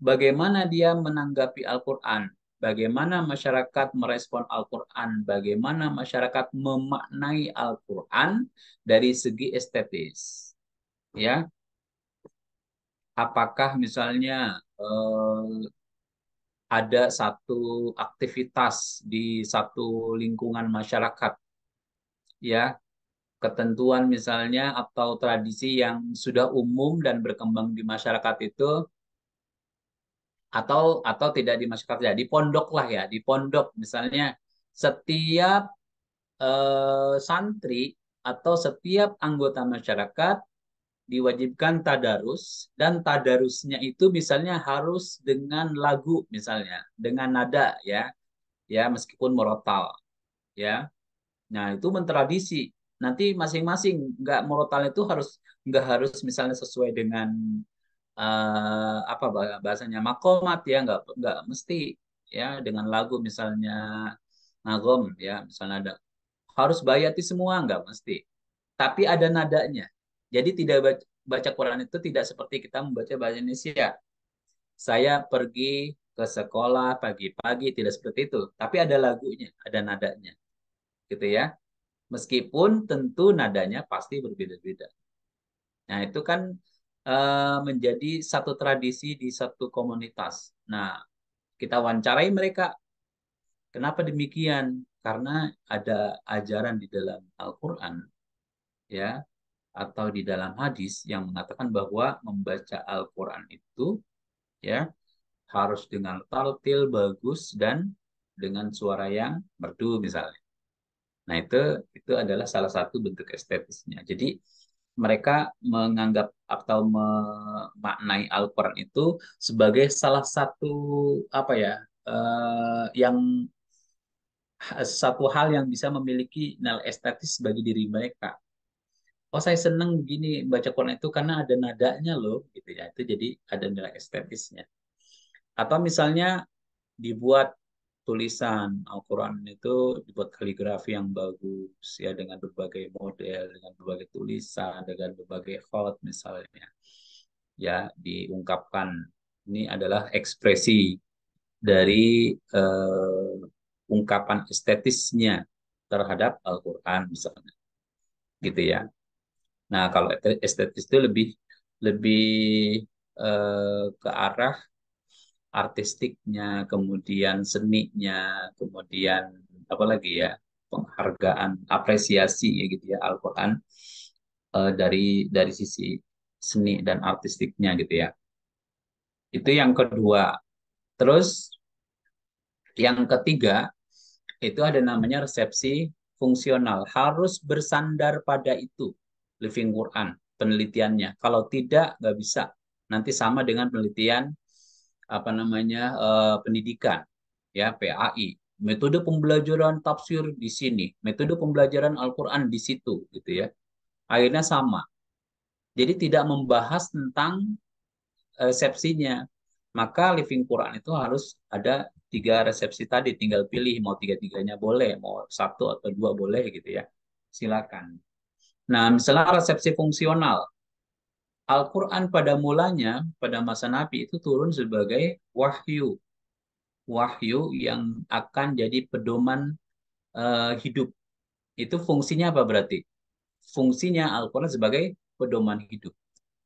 Bagaimana dia menanggapi Al-Quran? Bagaimana masyarakat merespon Al-Quran? Bagaimana masyarakat memaknai Al-Quran dari segi estetis? Ya, apakah misalnya ada satu aktivitas di satu lingkungan masyarakat, ya, ketentuan misalnya atau tradisi yang sudah umum dan berkembang di masyarakat itu, atau tidak di masyarakat ya, di pondok lah ya, di pondok misalnya setiap santri atau setiap anggota masyarakat diwajibkan tadarus, dan tadarusnya itu misalnya harus dengan lagu misalnya, dengan nada ya, ya meskipun murotal ya. Nah, itu mentradisi. Nanti masing-masing nggak murotal itu nggak harus misalnya sesuai dengan apa bahasanya makomat ya, nggak mesti ya, dengan lagu misalnya nagom ya, misalnya ada harus bayati semua, nggak mesti, tapi ada nadanya. Jadi tidak baca Quran itu tidak seperti kita membaca bahasa Indonesia. Saya pergi ke sekolah pagi-pagi, tidak seperti itu, tapi ada lagunya, ada nadanya, gitu ya. Meskipun tentu nadanya pasti berbeda-beda. Nah, itu kan menjadi satu tradisi di satu komunitas. Nah, kita wawancarai mereka. Kenapa demikian? Karena ada ajaran di dalam Al-Quran, ya, atau di dalam hadis yang mengatakan bahwa membaca Al-Quran itu, ya, harus dengan taltil bagus dan dengan suara yang merdu misalnya. Nah, itu adalah salah satu bentuk estetisnya. Jadi mereka menganggap atau memaknai Al-Quran itu sebagai salah satu apa ya, yang satu hal yang bisa memiliki nilai estetis bagi diri mereka. Oh, saya seneng gini baca Quran itu karena ada nadanya loh, gitu ya. Itu jadi ada nilai estetisnya. Atau misalnya dibuat tulisan Al-Quran itu, dibuat kaligrafi yang bagus ya, dengan berbagai model, dengan berbagai tulisan, dengan berbagai khot misalnya, ya, diungkapkan ini adalah ekspresi dari ungkapan estetisnya terhadap Al-Quran misalnya, gitu ya. Nah, kalau estetis itu lebih lebih ke arah artistiknya, kemudian seninya, kemudian apa lagi ya, penghargaan, apresiasi ya, gitu ya, Al-Quran dari sisi seni dan artistiknya, gitu ya. Itu yang kedua. Terus yang ketiga itu ada namanya resepsi fungsional. Harus bersandar pada itu living Quran penelitiannya. Kalau tidak nggak bisa. Nanti sama dengan penelitian apa namanya pendidikan ya, PAI. Metode pembelajaran tafsir di sini, metode pembelajaran Al-Quran di situ, gitu ya. Akhirnya sama. Jadi tidak membahas tentang resepsinya. Maka living Quran itu harus ada 3 resepsi tadi. Tinggal pilih mau tiga-tiganya boleh, mau satu atau dua boleh, gitu ya. Silakan. Nah, misalnya resepsi fungsional. Al-Quran pada mulanya, pada masa Nabi itu turun sebagai wahyu. Wahyu yang akan jadi pedoman hidup. Itu fungsinya apa berarti? Fungsinya Al-Quran sebagai pedoman hidup.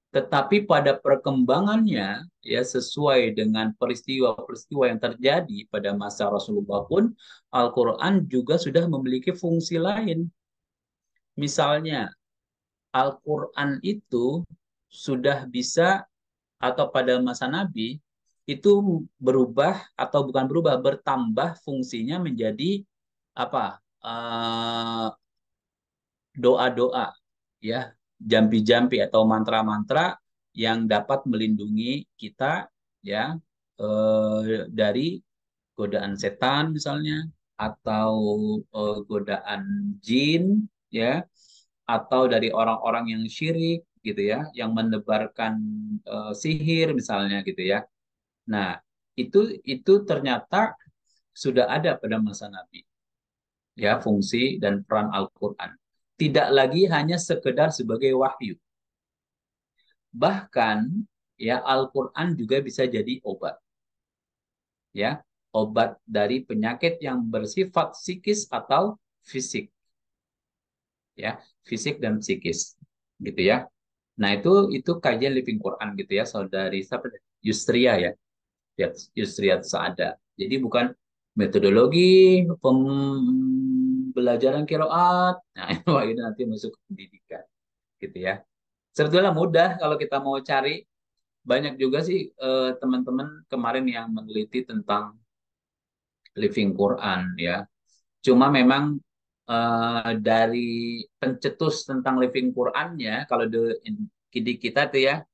Tetapi pada perkembangannya, ya, sesuai dengan peristiwa-peristiwa yang terjadi pada masa Rasulullah pun, Al-Quran juga sudah memiliki fungsi lain. Misalnya, Al-Quran itu sudah bisa, atau pada masa Nabi, itu berubah atau bukan berubah, bertambah fungsinya menjadi apa? Doa-doa, ya, jampi-jampi atau mantra-mantra yang dapat melindungi kita, ya, dari godaan setan misalnya, atau godaan jin, ya, atau dari orang-orang yang syirik gitu ya, yang menebarkan sihir misalnya gitu ya. Nah, itu ternyata sudah ada pada masa Nabi, ya, fungsi dan peran Al-Qur'an. Tidak lagi hanya sekedar sebagai wahyu. Bahkan ya Al-Qur'an juga bisa jadi obat, ya. Obat dari penyakit yang bersifat psikis atau fisik, ya, fisik dan psikis gitu ya. Nah, itu kajian Living Quran gitu ya, saudari siapa? Yusria ya. Ya, Yusria Saada. Jadi bukan metodologi pembelajaran kiroat. Nah, itu nanti masuk ke pendidikan gitu ya. Sebetulnya mudah kalau kita mau cari. Banyak juga sih teman-teman kemarin yang meneliti tentang Living Quran ya. Cuma memang dari pencetus tentang Living Qurannya, kalau di kita tuh ya,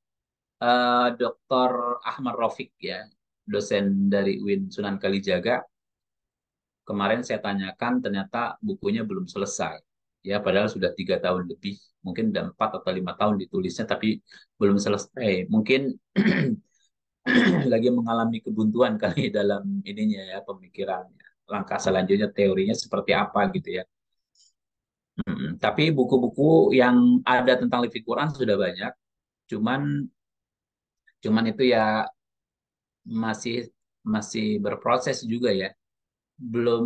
Dr. Ahmad Rafiq ya, dosen dari UIN Sunan Kalijaga. Kemarin saya tanyakan, ternyata bukunya belum selesai. Ya, padahal sudah 3 tahun lebih, mungkin udah 4 atau 5 tahun ditulisnya, tapi belum selesai. Mungkin lagi mengalami kebuntuan kali dalam ininya ya, pemikirannya. Langkah selanjutnya teorinya seperti apa gitu ya. Tapi buku-buku yang ada tentang living Quran sudah banyak. Cuman cuman itu ya masih masih berproses juga ya. Belum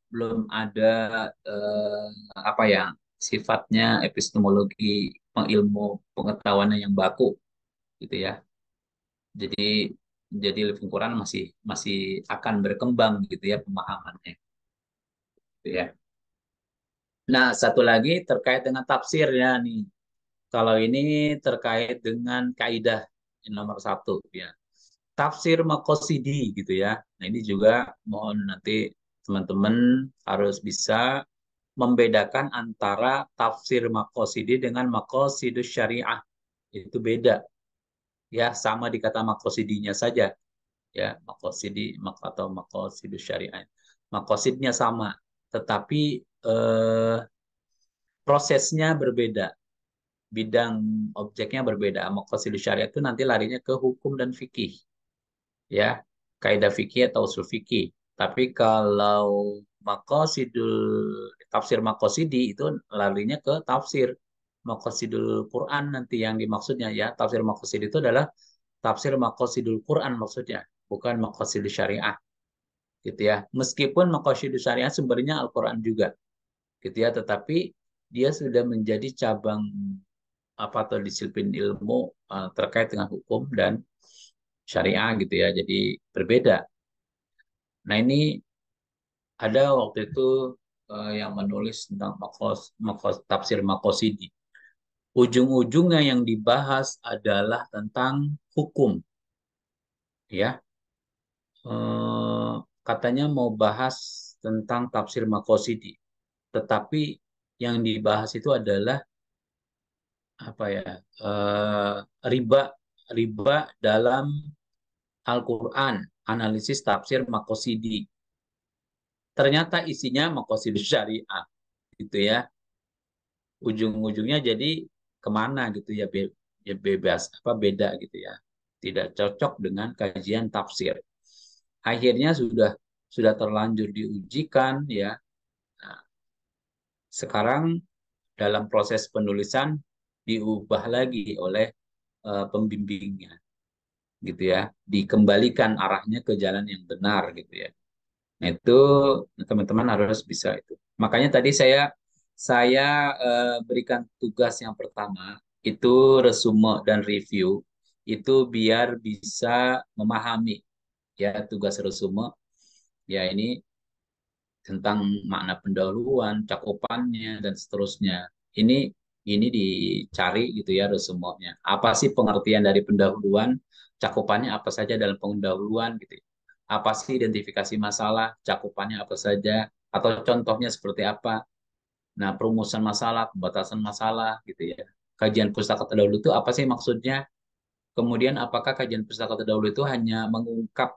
belum ada eh, apa ya, sifatnya epistemologi ilmu pengetahuan yang baku gitu ya. Jadi living Quran masih masih akan berkembang gitu ya pemahamannya gitu ya. Nah, satu lagi terkait dengan tafsirnya nih. Kalau ini terkait dengan kaidah yang nomor satu ya. Tafsir Maqasidi gitu ya. Nah, ini juga mohon nanti teman-teman harus bisa membedakan antara tafsir Maqasidi dengan Maqasidus Syariah. Itu beda. Ya, sama di kata Maqasidinya saja. Ya, Maqasidi atau Maqasidus Syariah. Maqasidnya sama, tetapi eh, prosesnya berbeda, bidang objeknya berbeda. Maqasidus Syariah itu nanti larinya ke hukum dan fikih, ya, kaidah fikih atau usul fikih. Tapi kalau maqasidul tafsir maqasidi itu larinya ke tafsir maqasidul Quran nanti yang dimaksudnya ya. Tafsir maqasid itu adalah tafsir maqasidul Quran maksudnya, bukan maqasidul syariah gitu ya. Meskipun maqasidul syariah sumbernya Al-Quran juga gitu ya, tetapi dia sudah menjadi cabang apa atau disiplin ilmu terkait dengan hukum dan syariah gitu ya. Jadi berbeda. Nah, ini ada waktu itu yang menulis tentang tafsir Maqasidi. Ujung-ujungnya yang dibahas adalah tentang hukum, ya. Katanya mau bahas tentang tafsir Maqasidi, tetapi yang dibahas itu adalah apa ya? eh, riba riba dalam Al-Quran, analisis tafsir Maqasidi. Ternyata isinya Maqasidus Syariah gitu ya. Ujung-ujungnya jadi kemana gitu ya, ya bebas apa beda gitu ya, tidak cocok dengan kajian tafsir. Akhirnya sudah terlanjur diujikan ya. Nah, sekarang dalam proses penulisan diubah lagi oleh pembimbingnya gitu ya, dikembalikan arahnya ke jalan yang benar gitu ya. Nah, itu teman-teman harus bisa itu. Makanya tadi saya berikan tugas yang pertama itu resume dan review itu biar bisa memahami ya tugas resume ya ini tentang makna pendahuluan, cakupannya dan seterusnya. Ini dicari gitu ya resumenya. Apa sih pengertian dari pendahuluan? cakupannya apa saja dalam pendahuluan gitu ya. Apa sih identifikasi masalah, cakupannya apa saja, atau contohnya seperti apa. Nah, perumusan masalah, pembatasan masalah gitu ya. Kajian pustaka terdahulu itu apa sih maksudnya? Kemudian apakah kajian pustaka terdahulu itu hanya mengungkap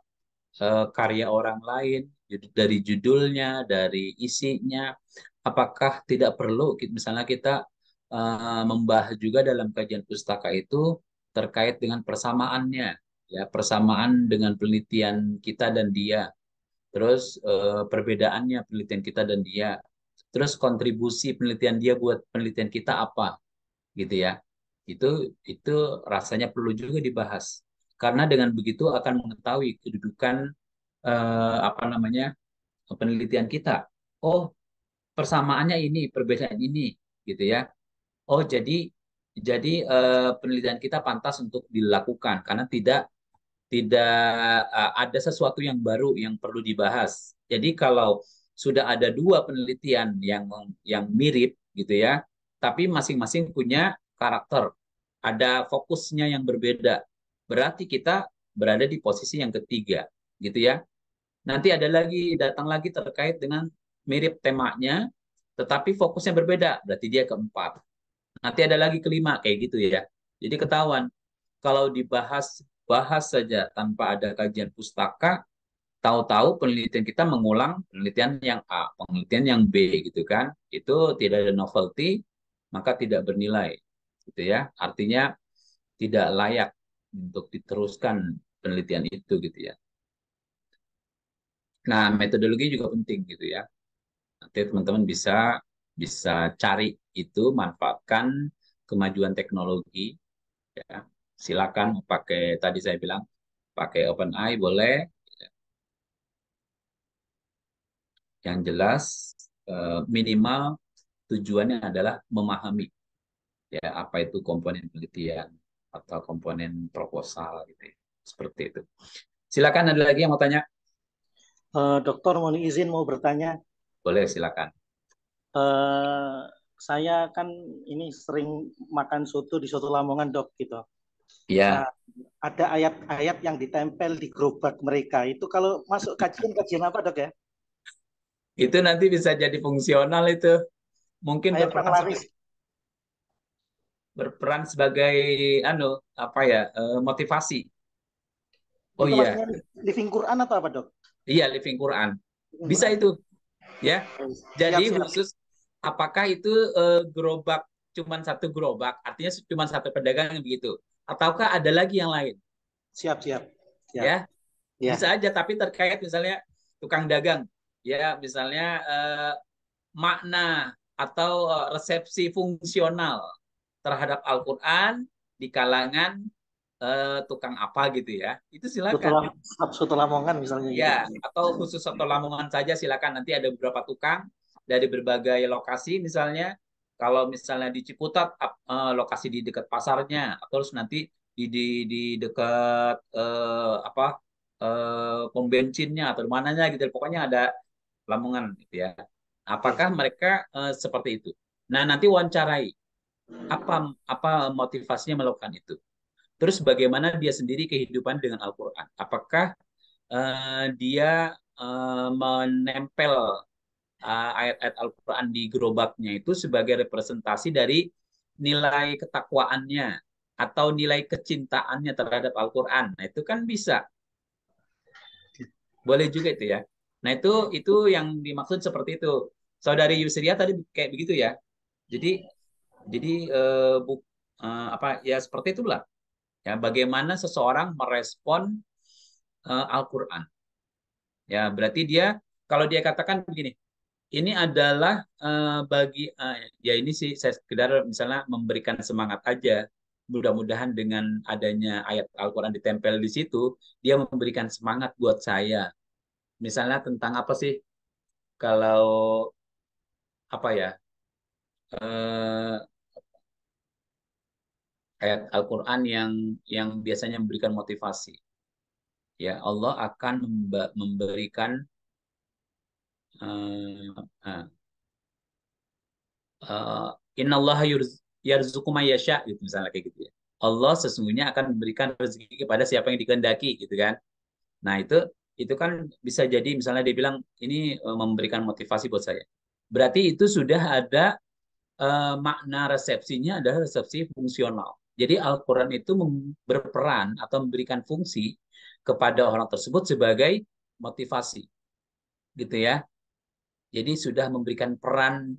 karya orang lain dari judulnya, dari isinya? Apakah tidak perlu misalnya kita membahas juga dalam kajian pustaka itu terkait dengan persamaannya, ya persamaan dengan penelitian kita dan dia, terus perbedaannya penelitian kita dan dia, terus kontribusi penelitian dia buat penelitian kita apa, gitu ya. Itu itu rasanya perlu juga dibahas karena dengan begitu akan mengetahui kedudukan apa namanya penelitian kita. Oh, persamaannya ini, perbedaan ini, gitu ya. Oh, jadi penelitian kita pantas untuk dilakukan karena tidak tidak ada sesuatu yang baru yang perlu dibahas. Jadi kalau sudah ada dua penelitian yang mirip gitu ya, tapi masing-masing punya karakter, ada fokusnya yang berbeda. Berarti kita berada di posisi yang ketiga, gitu ya. Nanti ada lagi datang lagi terkait dengan mirip temanya, tetapi fokusnya berbeda, berarti dia keempat. Nanti ada lagi kelima kayak gitu ya. Jadi ketahuan kalau bahas saja tanpa ada kajian pustaka, tahu-tahu penelitian kita mengulang penelitian yang A, penelitian yang B gitu kan. Itu tidak ada novelty, maka tidak bernilai gitu ya. Artinya tidak layak untuk diteruskan penelitian itu gitu ya. Nah, metodologi juga penting gitu ya. Nanti teman-teman bisa bisa cari itu, manfaatkan kemajuan teknologi ya. Silakan pakai tadi saya bilang pakai OpenAI boleh. Yang jelas minimal tujuannya adalah memahami ya apa itu komponen penelitian atau komponen proposal gitu ya. Seperti itu. Silakan ada lagi yang mau tanya? Dokter, mohon izin mau bertanya. Boleh silakan. Eh, saya kan ini sering makan soto di Soto Lamongan, dok, gitu. Iya. Nah, ada ayat-ayat yang ditempel di gerobak mereka. Itu kalau masuk kajian apa, dok ya? Itu nanti bisa jadi fungsional itu. Mungkin Ayat penglaris. berperan sebagai anu apa ya motivasi. Oh Itu iya, maksudnya living Quran atau apa, dok? iya living Quran. Living Bisa Quran. itu, ya. Siap, Jadi siap. khusus apakah itu gerobak cuman satu gerobak, artinya cuma satu pedagang yang begitu, ataukah ada lagi yang lain? Siap, siap. Siap. Ya, Ya. bisa aja. Tapi terkait misalnya tukang dagang, ya misalnya makna atau resepsi fungsional terhadap Al-Quran di kalangan tukang apa gitu ya, itu Soto, silakan. Soto Lamongan misalnya gitu. Ya, atau khusus Soto Lamongan saja silakan. Nanti ada beberapa tukang dari berbagai lokasi misalnya. Kalau misalnya di Ciputat, lokasi di dekat pasarnya, atau terus nanti di dekat apa pom bensinnya atau di mananya gitu. Pokoknya ada Lamongan gitu ya. Apakah mereka seperti itu? Nah, nanti wawancarai apa apa motivasinya melakukan itu. Terus bagaimana dia sendiri kehidupan dengan Al-Quran? Apakah dia menempel ayat-ayat Al-Quran di gerobaknya itu sebagai representasi dari nilai ketakwaannya atau nilai kecintaannya terhadap Al-Quran. Nah, itu kan bisa. Boleh juga itu ya. Nah, itu yang dimaksud seperti itu. Saudari Yusria tadi kayak begitu ya. Jadi jadi apa ya seperti itulah. Ya, bagaimana seseorang merespon Al-Quran. Ya, berarti dia kalau dia katakan begini, ini adalah ya ini sih saya sekedar misalnya memberikan semangat aja. Mudah-mudahan dengan adanya ayat Al-Quran ditempel di situ, dia memberikan semangat buat saya. Misalnya tentang apa sih? Kalau apa ya? eh, Ayat Al-Quran yang biasanya memberikan motivasi. Ya, Allah akan memberikan uh, innallaha yarzuqu may yasha gitu misalnya kayak gitu ya. Allah sesungguhnya akan memberikan rezeki kepada siapa yang dikehendaki gitu kan. Nah, itu kan bisa jadi misalnya dia bilang ini memberikan motivasi buat saya. Berarti itu sudah ada makna resepsinya adalah resepsi fungsional. Jadi Al-Quran itu berperan atau memberikan fungsi kepada orang tersebut sebagai motivasi, gitu ya. Jadi sudah memberikan peran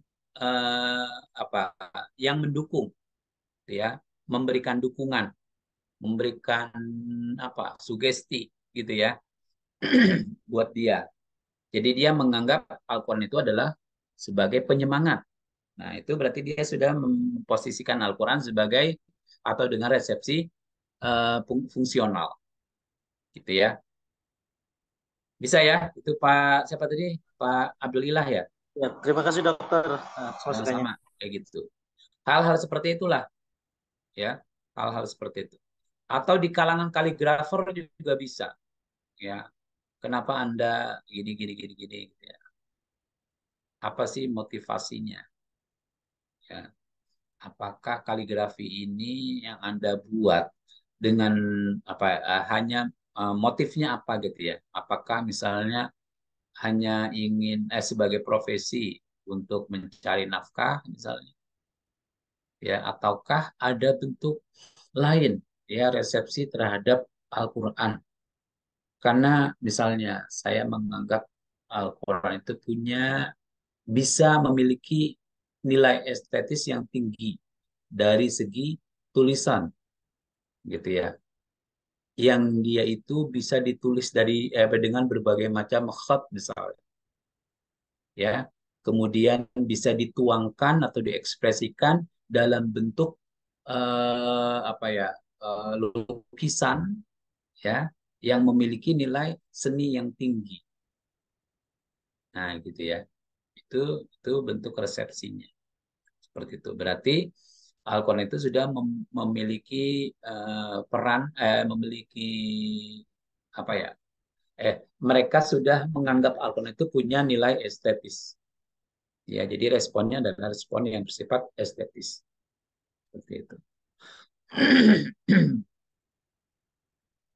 apa yang mendukung, gitu ya, memberikan dukungan, memberikan apa sugesti, gitu ya, buat dia. Jadi dia menganggap Al-Quran itu adalah sebagai penyemangat. Nah, itu berarti dia sudah memposisikan Al-Quran sebagai atau dengan resepsi fungsional, gitu ya. Bisa ya? Itu Pak siapa tadi? Pak Abdulillah ya? Ya, terima kasih dokter masukannya. Sama-sama kayak gitu. Hal-hal seperti itulah ya, hal-hal seperti itu. Atau di kalangan kaligrafer juga bisa, ya. Kenapa Anda gini gini gini gini gitu ya? Apa sih motivasinya? Ya. Apakah kaligrafi ini yang Anda buat dengan apa hanya motifnya apa gitu ya? Apakah misalnya hanya ingin sebagai profesi untuk mencari nafkah misalnya ya ataukah ada bentuk lain ya resepsi terhadap Al-Qur'an? Karena misalnya saya menganggap Al-Qur'an itu bisa memiliki nilai estetis yang tinggi dari segi tulisan gitu ya. Yang dia itu bisa ditulis dengan berbagai macam khat misalnya ya. Kemudian bisa dituangkan atau diekspresikan dalam bentuk apa ya lukisan ya yang memiliki nilai seni yang tinggi. Nah, gitu ya. Itu bentuk resepsinya. Seperti itu. Berarti Al-Quran itu sudah memiliki peran memiliki apa ya? Mereka sudah menganggap Al-Quran itu punya nilai estetis. Ya, jadi responnya adalah respon yang bersifat estetis. Seperti itu.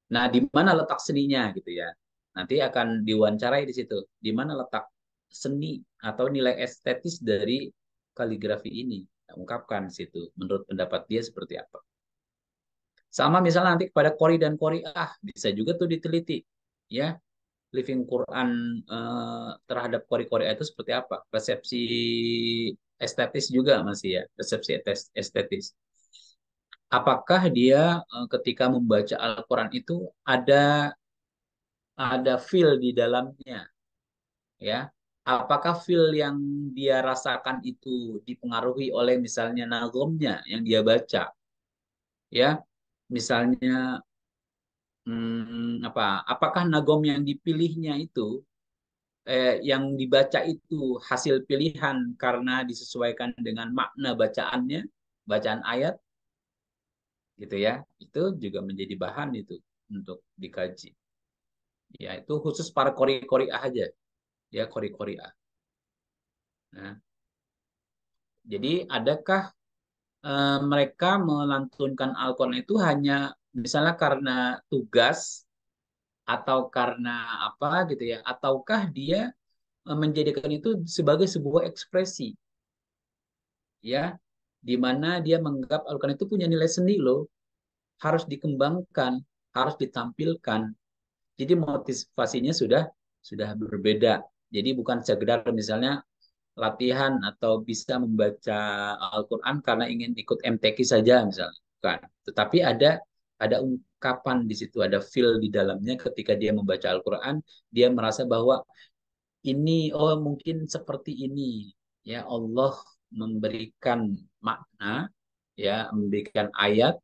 Nah, di mana letak seninya gitu ya? Nanti akan diwawancarai di situ. Di mana letak seni atau nilai estetis dari kaligrafi ini? Nah, ungkapkan di situ. Menurut pendapat dia seperti apa? Sama misalnya nanti kepada Qori dan Qori'ah bisa juga tuh diteliti, ya. Living Quran terhadap Qori-Qori'ah itu seperti apa? Resepsi estetis juga masih ya, resepsi estetis. Apakah dia ketika membaca Al-Quran itu ada feel di dalamnya, ya? Apakah feel yang dia rasakan itu dipengaruhi oleh misalnya nagomnya yang dia baca, ya? Misalnya apakah nagom yang dipilihnya itu yang dibaca itu hasil pilihan karena disesuaikan dengan makna bacaannya, bacaan ayat, gitu ya. Itu juga menjadi bahan itu untuk dikaji. Ya, itu khusus para kori-koriah aja. Ya, kori-koriah. Nah, jadi adakah mereka melantunkan Al-Quran itu hanya misalnya karena tugas atau karena apa gitu ya, ataukah dia menjadikan itu sebagai sebuah ekspresi, ya, di mana dia menganggap Al-Quran itu punya nilai seni loh, harus dikembangkan, harus ditampilkan. Jadi motivasinya sudah berbeda. Jadi bukan sekedar misalnya latihan atau bisa membaca Al-Quran karena ingin ikut MTQ saja misalnya, bukan. Tetapi ada ungkapan di situ, ada feel di dalamnya ketika dia membaca Al-Quran, dia merasa bahwa ini oh mungkin seperti ini ya Allah memberikan makna ya memberikan ayat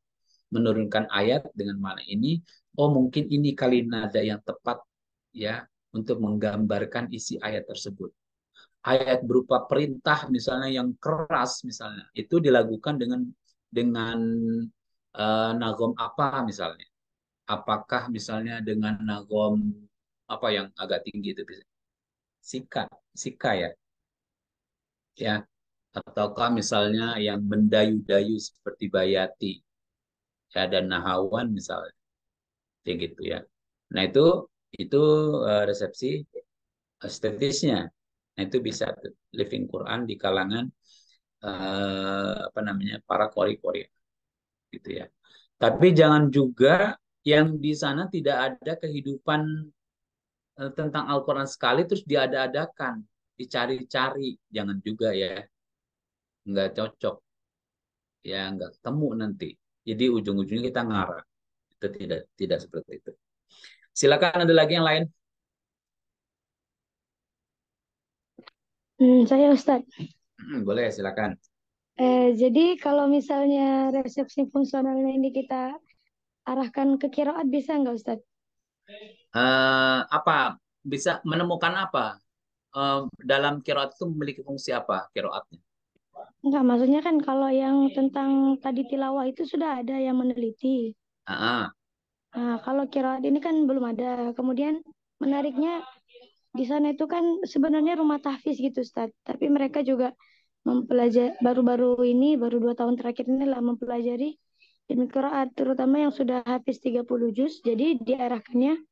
menurunkan ayat dengan makna ini oh mungkin ini kali nada yang tepat ya untuk menggambarkan isi ayat tersebut ayat berupa perintah misalnya yang keras misalnya itu dilakukan dengan nagom apa misalnya apakah misalnya dengan nagom apa yang agak tinggi itu sika sika ya, ataukah misalnya yang mendayu-dayu seperti Bayati, ya, dan nahawan misalnya, kayak gitu ya. Nah itu resepsi estetisnya. Nah itu bisa living Quran di kalangan apa namanya para kori-kori gitu ya. Tapi jangan juga yang di sana tidak ada kehidupan tentang Al-Quran sekali terus diada-adakan, dicari-cari, jangan juga ya, nggak cocok ya, nggak ketemu nanti. Jadi ujung-ujungnya kita ngarah. Itu tidak seperti itu. Silakan ada lagi yang lain. Saya Ustadz. Boleh silakan. Jadi kalau misalnya resepsi fungsionalnya ini kita arahkan ke kiroat bisa nggak Ustadz? Apa bisa menemukan apa dalam kiroat itu memiliki fungsi apa kiroatnya? Enggak, maksudnya kan kalau yang tentang tadi tilawah itu sudah ada yang meneliti. Ah, Nah, kalau kiroat ini kan belum ada. Kemudian menariknya di sana itu kan sebenarnya rumah tahfiz gitu Ustaz. Tapi mereka juga mempelajari baru-baru ini, baru 2 tahun terakhir ini lah mempelajari ilmu qiraat, terutama yang sudah hafiz 30 juz. Jadi diarahkannya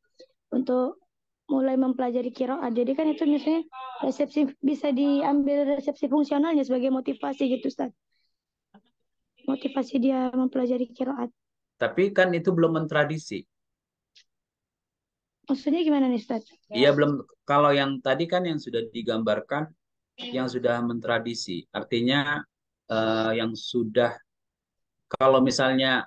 untuk mulai mempelajari qiraat. Jadi kan itu misalnya resepsi bisa diambil resepsi fungsionalnya sebagai motivasi gitu Ustaz. Motivasi dia mempelajari qiraat. tapi kan itu belum mentradisi. Maksudnya gimana nih Ustaz? Iya belum. Kalau yang tadi kan yang sudah digambarkan, yang sudah mentradisi. Artinya yang sudah, kalau misalnya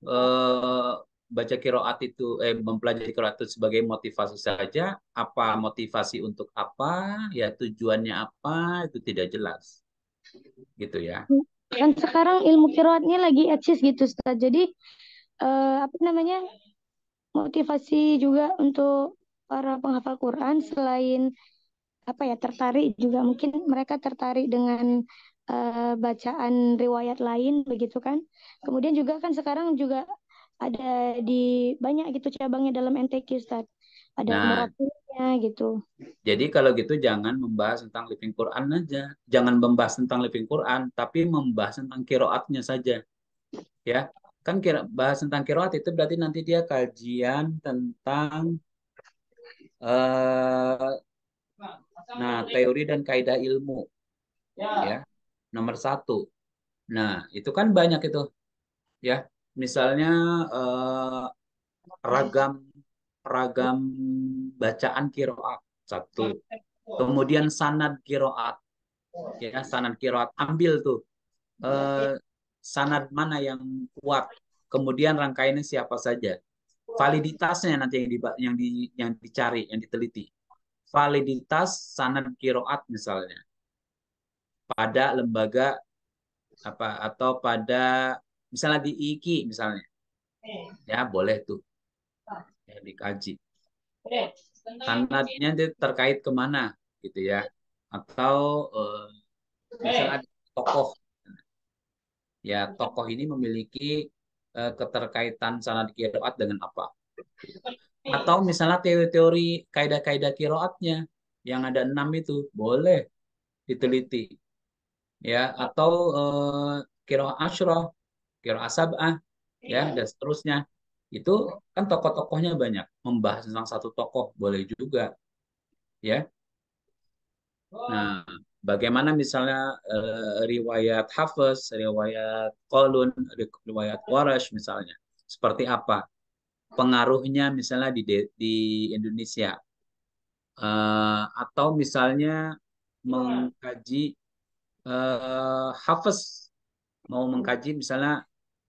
eh, baca kiroat itu, mempelajari kiroat itu sebagai motivasi saja, apa motivasi untuk apa, ya tujuannya apa, itu tidak jelas. Gitu ya. Kan sekarang ilmu qiraatnya lagi eksis gitu Ustaz. Jadi apa namanya? Motivasi juga untuk para penghafal Quran selain apa ya tertarik juga mungkin mereka tertarik dengan bacaan riwayat lain begitu kan. Kemudian juga kan sekarang juga ada di banyak gitu cabangnya dalam NTQ Ustaz. Ada Nah, muratilnya gitu. jadi kalau gitu jangan membahas tentang living Quran aja. Jangan membahas tentang living Quran, tapi membahas tentang kiroatnya saja. Ya, kan bahas tentang kiroat itu berarti nanti dia kajian tentang nah teori dan kaidah ilmu. Ya, nomor satu. Nah, itu kan banyak itu. Ya, misalnya eh, ragam ragam bacaan kiroat satu. Kemudian sanad kiroat, ya sanad kiroat ambil tuh sanad mana yang kuat, kemudian rangkaiannya siapa saja, validitasnya nanti yang dicari, yang diteliti, validitas sanad kiroat misalnya pada lembaga apa atau pada misalnya di IKI misalnya, ya boleh tuh ya, dikaji sanadnya terkait kemana gitu ya, atau misalnya ada tokoh, ya tokoh ini memiliki keterkaitan sanad kiroat dengan apa, atau misalnya teori-teori kaidah-kaidah kiroatnya yang ada 6 itu boleh diteliti ya, atau kiroah asyrah, kiroah sab'ah ya dan seterusnya. Itu kan tokoh-tokohnya banyak, membahas tentang satu tokoh boleh juga ya. Nah, bagaimana misalnya riwayat Hafiz, riwayat Qalun, riwayat Warash misalnya, seperti apa pengaruhnya misalnya di Indonesia, atau misalnya mengkaji Hafiz, mau mengkaji misalnya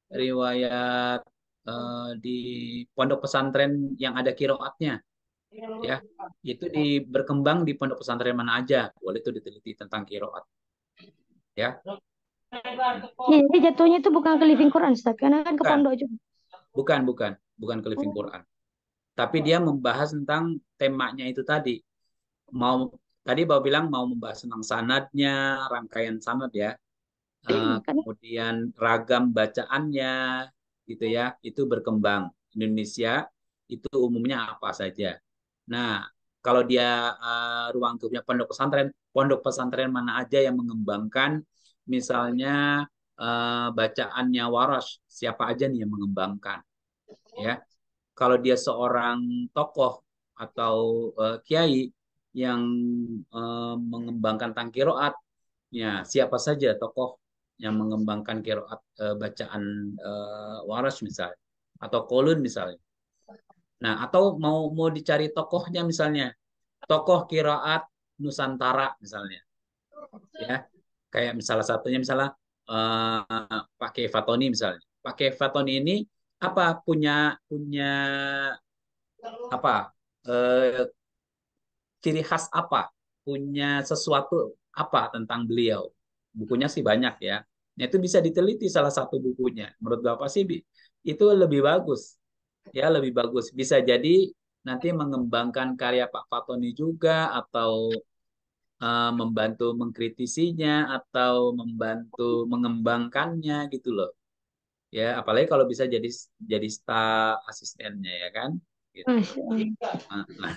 riwayat di pondok pesantren yang ada kiroatnya, ya itu berkembang di pondok pesantren mana aja, boleh itu diteliti tentang kiroat ya. Ya, jadi jatuhnya itu bukan ke living Quran Ustaz, karena kan ke Bukan, pondok juga. bukan ke living Quran, tapi dia membahas tentang temanya itu tadi. Mau tadi Bapak bilang mau membahas tentang sanadnya, rangkaian sanad ya, Karena kemudian ragam bacaannya gitu ya, itu berkembang. Indonesia itu umumnya apa saja. Nah, kalau dia ruang lingkupnya pondok pesantren mana aja yang mengembangkan misalnya bacaannya Warash, siapa aja nih yang mengembangkan, ya. Kalau dia seorang tokoh atau kiai yang mengembangkan tentang kiroat, ya siapa saja tokoh yang mengembangkan kiroat bacaan Warash misalnya, atau Qulun misalnya. Nah, atau mau dicari tokohnya misalnya, tokoh kiroat Nusantara misalnya, ya. Kayak salah satunya misalnya Pak Kiai Fatoni misalnya. Pak Kiai Fatoni ini apa punya apa eh, ciri khas apa, punya sesuatu apa tentang beliau. Bukunya sih banyak ya. Nah, itu bisa diteliti salah satu bukunya. Menurut Bapak sih itu lebih bagus. Ya, lebih bagus. Bisa jadi nanti mengembangkan karya Pak Fatoni juga, atau membantu mengkritisinya, atau membantu mengembangkannya gitu loh. Ya, apalagi kalau bisa jadi staf asistennya ya kan. Gitu. Masya Allah. Nah,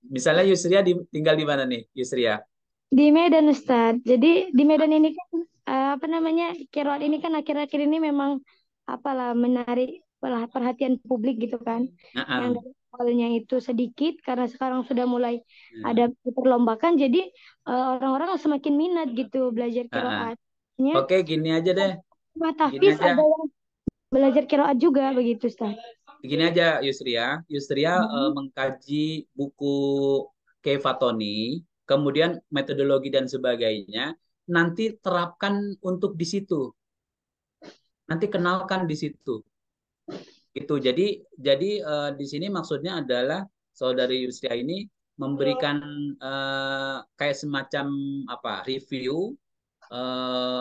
misalnya Yusria tinggal di mana nih, Yusria? Di Medan Ustadz. Jadi di Medan ini kan apa namanya, kiroat ini kan akhir-akhir ini memang apalah menarik perhatian publik gitu kan. Yang Nah, dari awalnya itu sedikit karena sekarang sudah mulai ada diperlombakan, jadi orang-orang semakin minat gitu belajar nah. kiroatnya. Oke, gini aja deh. Gini Tahfiz aja. ada yang belajar kiroat juga begitu Ustadz. Gini aja, Yusria. Yusria mengkaji buku Kiai Fatoni, kemudian metodologi dan sebagainya. Nanti terapkan untuk di situ. Nanti kenalkan di situ. Itu jadi di sini maksudnya adalah saudari Yusria ini memberikan kayak semacam apa review,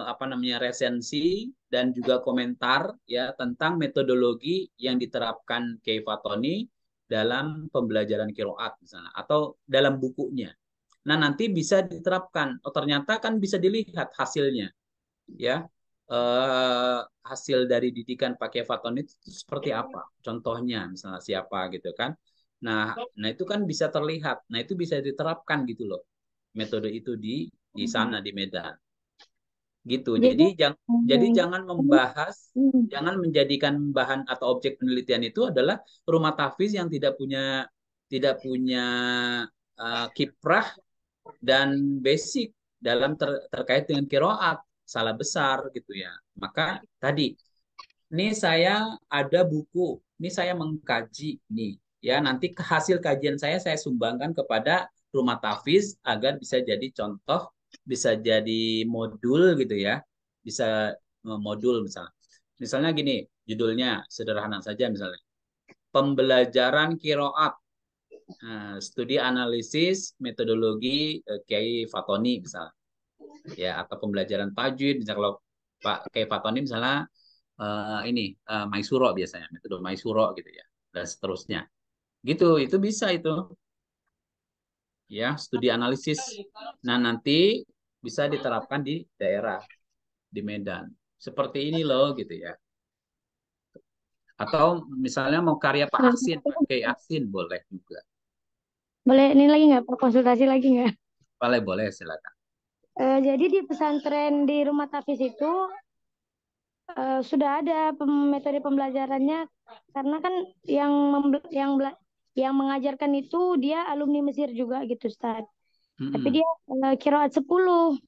apa namanya, resensi dan juga komentar ya tentang metodologi yang diterapkan Kiai Fatoni dalam pembelajaran kiroat misalnya, atau dalam bukunya. Nah, nanti bisa diterapkan. Oh, ternyata kan bisa dilihat hasilnya ya, hasil dari didikan pakai Faton itu seperti apa, contohnya misalnya siapa gitu kan. Nah itu kan bisa terlihat, nah itu bisa diterapkan gitu loh, metode itu di sana di Medan gitu. Jadi Jadi jangan membahas, jangan menjadikan bahan atau objek penelitian itu adalah rumah tahfiz yang tidak punya kiprah dan basic dalam terkait dengan kiroat, salah besar gitu ya. Maka tadi, ini saya ada buku, ini saya mengkaji nih, ya nanti hasil kajian saya sumbangkan kepada rumah tahfiz agar bisa jadi contoh, bisa jadi modul gitu ya, bisa modul misalnya. Misalnya gini, judulnya sederhana saja misalnya, pembelajaran kiroat. Nah, studi analisis metodologi Kiai Fatoni misalnya, ya, atau pembelajaran tajwid misalnya. Kalau Pak Kiai Fatoni misalnya Maisuro biasanya, metode Maisuro gitu ya, dan seterusnya gitu. Itu bisa itu ya, studi analisis. Nah, nanti bisa diterapkan di daerah, di Medan seperti ini loh gitu ya. Atau misalnya mau karya Pak Aksin, Pak Kiai Aksin boleh juga. boleh ini lagi nggak, Pak, konsultasi lagi nggak? Boleh silakan. Jadi di pesantren di Rumah Tafis itu sudah ada metode pembelajarannya, karena kan yang yang mengajarkan itu dia alumni Mesir juga gitu Ustaz. Tapi dia qiraat 10.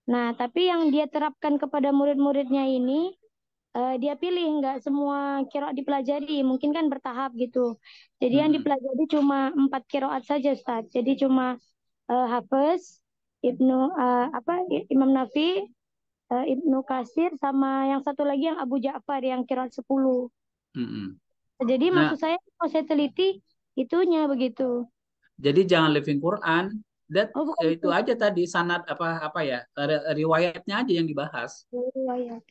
Nah, tapi yang dia terapkan kepada murid-muridnya ini dia pilih, nggak semua qiraat dipelajari, mungkin kan bertahap gitu. Jadi yang dipelajari cuma 4 qiraat saja Ustaz. Jadi cuma Hafiz, Imam Nafi, Ibnu Katsir, sama yang satu lagi yang Abu Ja'far yang qiraat 10. Jadi Nah, maksud saya kalau saya teliti itunya begitu. jadi jangan living Quran. Oh, bukan Itu aja tadi sanad apa ya, riwayatnya aja yang dibahas. riwayat.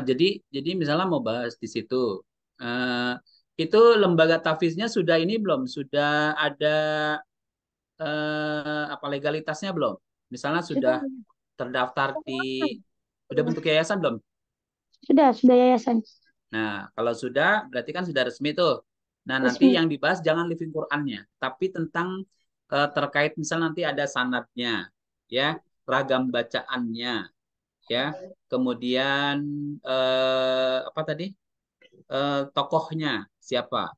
Jadi misalnya mau bahas di situ, eh, itu lembaga tafiznya sudah ini belum, sudah ada apa legalitasnya belum? Misalnya sudah Sudah, terdaftar udah bentuk yayasan belum? sudah yayasan. Nah, kalau sudah berarti kan sudah resmi tuh. Nah, nanti Resmi. yang dibahas jangan living Qurannya, tapi tentang terkait misal nanti ada sanadnya, ya, ragam bacaannya, ya. Kemudian apa tadi? Tokohnya siapa?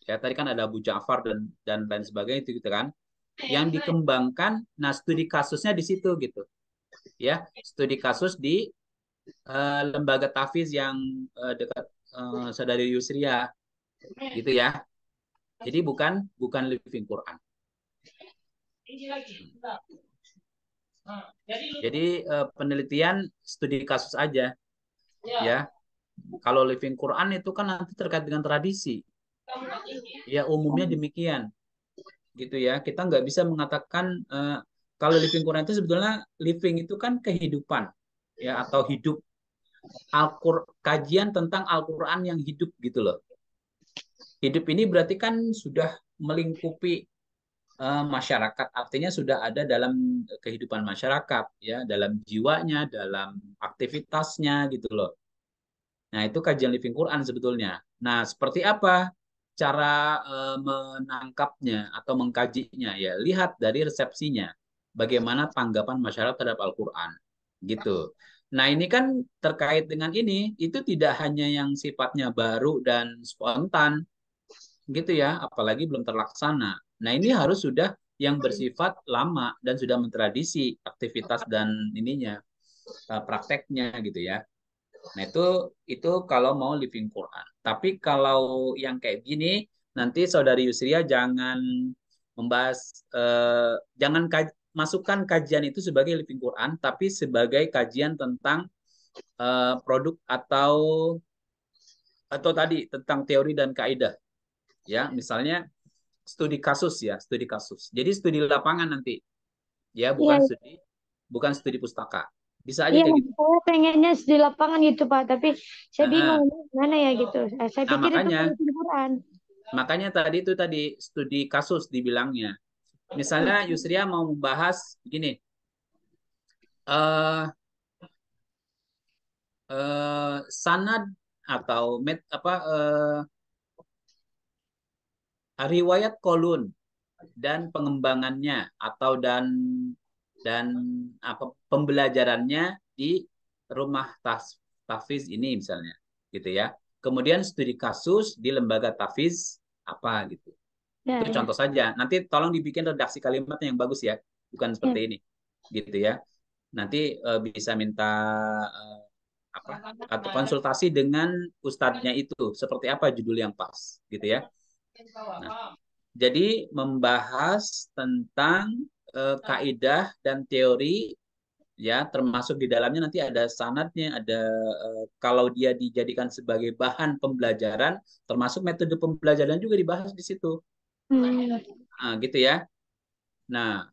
Ya, tadi kan ada Abu Ja'far dan lain sebagainya itu gitu kan. Yang dikembangkan, nah studi kasusnya di situ gitu. Ya, studi kasus di lembaga tahfiz yang dekat Saudari Yusria gitu ya. Jadi bukan living Quran. Jadi penelitian studi kasus aja ya. Kalau living Quran itu kan nanti terkait dengan tradisi. Ya umumnya demikian gitu ya. Kita nggak bisa mengatakan kalau living Quran itu sebetulnya living itu kan kehidupan ya atau hidup kajian tentang Al-Quran yang hidup gitu loh. Hidup ini berarti kan sudah melingkupi masyarakat, artinya sudah ada dalam kehidupan masyarakat ya, dalam jiwanya, dalam aktivitasnya gitu loh. Nah, itu kajian living Quran sebetulnya. Nah, seperti apa cara menangkapnya atau mengkajinya ya? Lihat dari resepsinya. Bagaimana tanggapan masyarakat terhadap Al-Quran. Gitu. Nah, ini kan terkait dengan ini, itu tidak hanya yang sifatnya baru dan spontan, gitu ya, apalagi belum terlaksana. Nah, ini harus sudah yang bersifat lama dan sudah mentradisi aktivitas dan ininya, prakteknya gitu ya. Nah, itu kalau mau living Quran. Tapi kalau yang kayak gini, nanti Saudari Yusria jangan membahas, jangan masukkan kajian itu sebagai living Quran, tapi sebagai kajian tentang produk atau tadi tentang teori dan kaidah. Ya, misalnya studi kasus ya, studi kasus. Jadi studi lapangan nanti, ya Iya, bukan studi pustaka. Bisa aja iya, kayak gitu. saya pengennya di lapangan gitu Pak, tapi saya bingung Nah, mana ya gitu. Saya nah pikir itu makanya dari Quran. makanya tadi studi kasus dibilangnya. Misalnya Yusria mau membahas begini, eh sanad atau riwayat kolun dan pengembangannya atau dan apa pembelajarannya di rumah tahfiz ini misalnya gitu ya. Kemudian studi kasus di lembaga tahfiz apa gitu. Ya, Itu ya, contoh saja. Nanti tolong dibikin redaksi kalimatnya yang bagus ya, bukan ya. seperti ini gitu ya. Nanti bisa minta eh, apa atau konsultasi dengan ustadznya itu seperti apa judul yang pas gitu ya. Nah, jadi membahas tentang kaidah dan teori ya, termasuk di dalamnya nanti ada sanadnya, ada kalau dia dijadikan sebagai bahan pembelajaran, termasuk metode pembelajaran juga dibahas di situ. Hmm. Nah, gitu ya. Nah,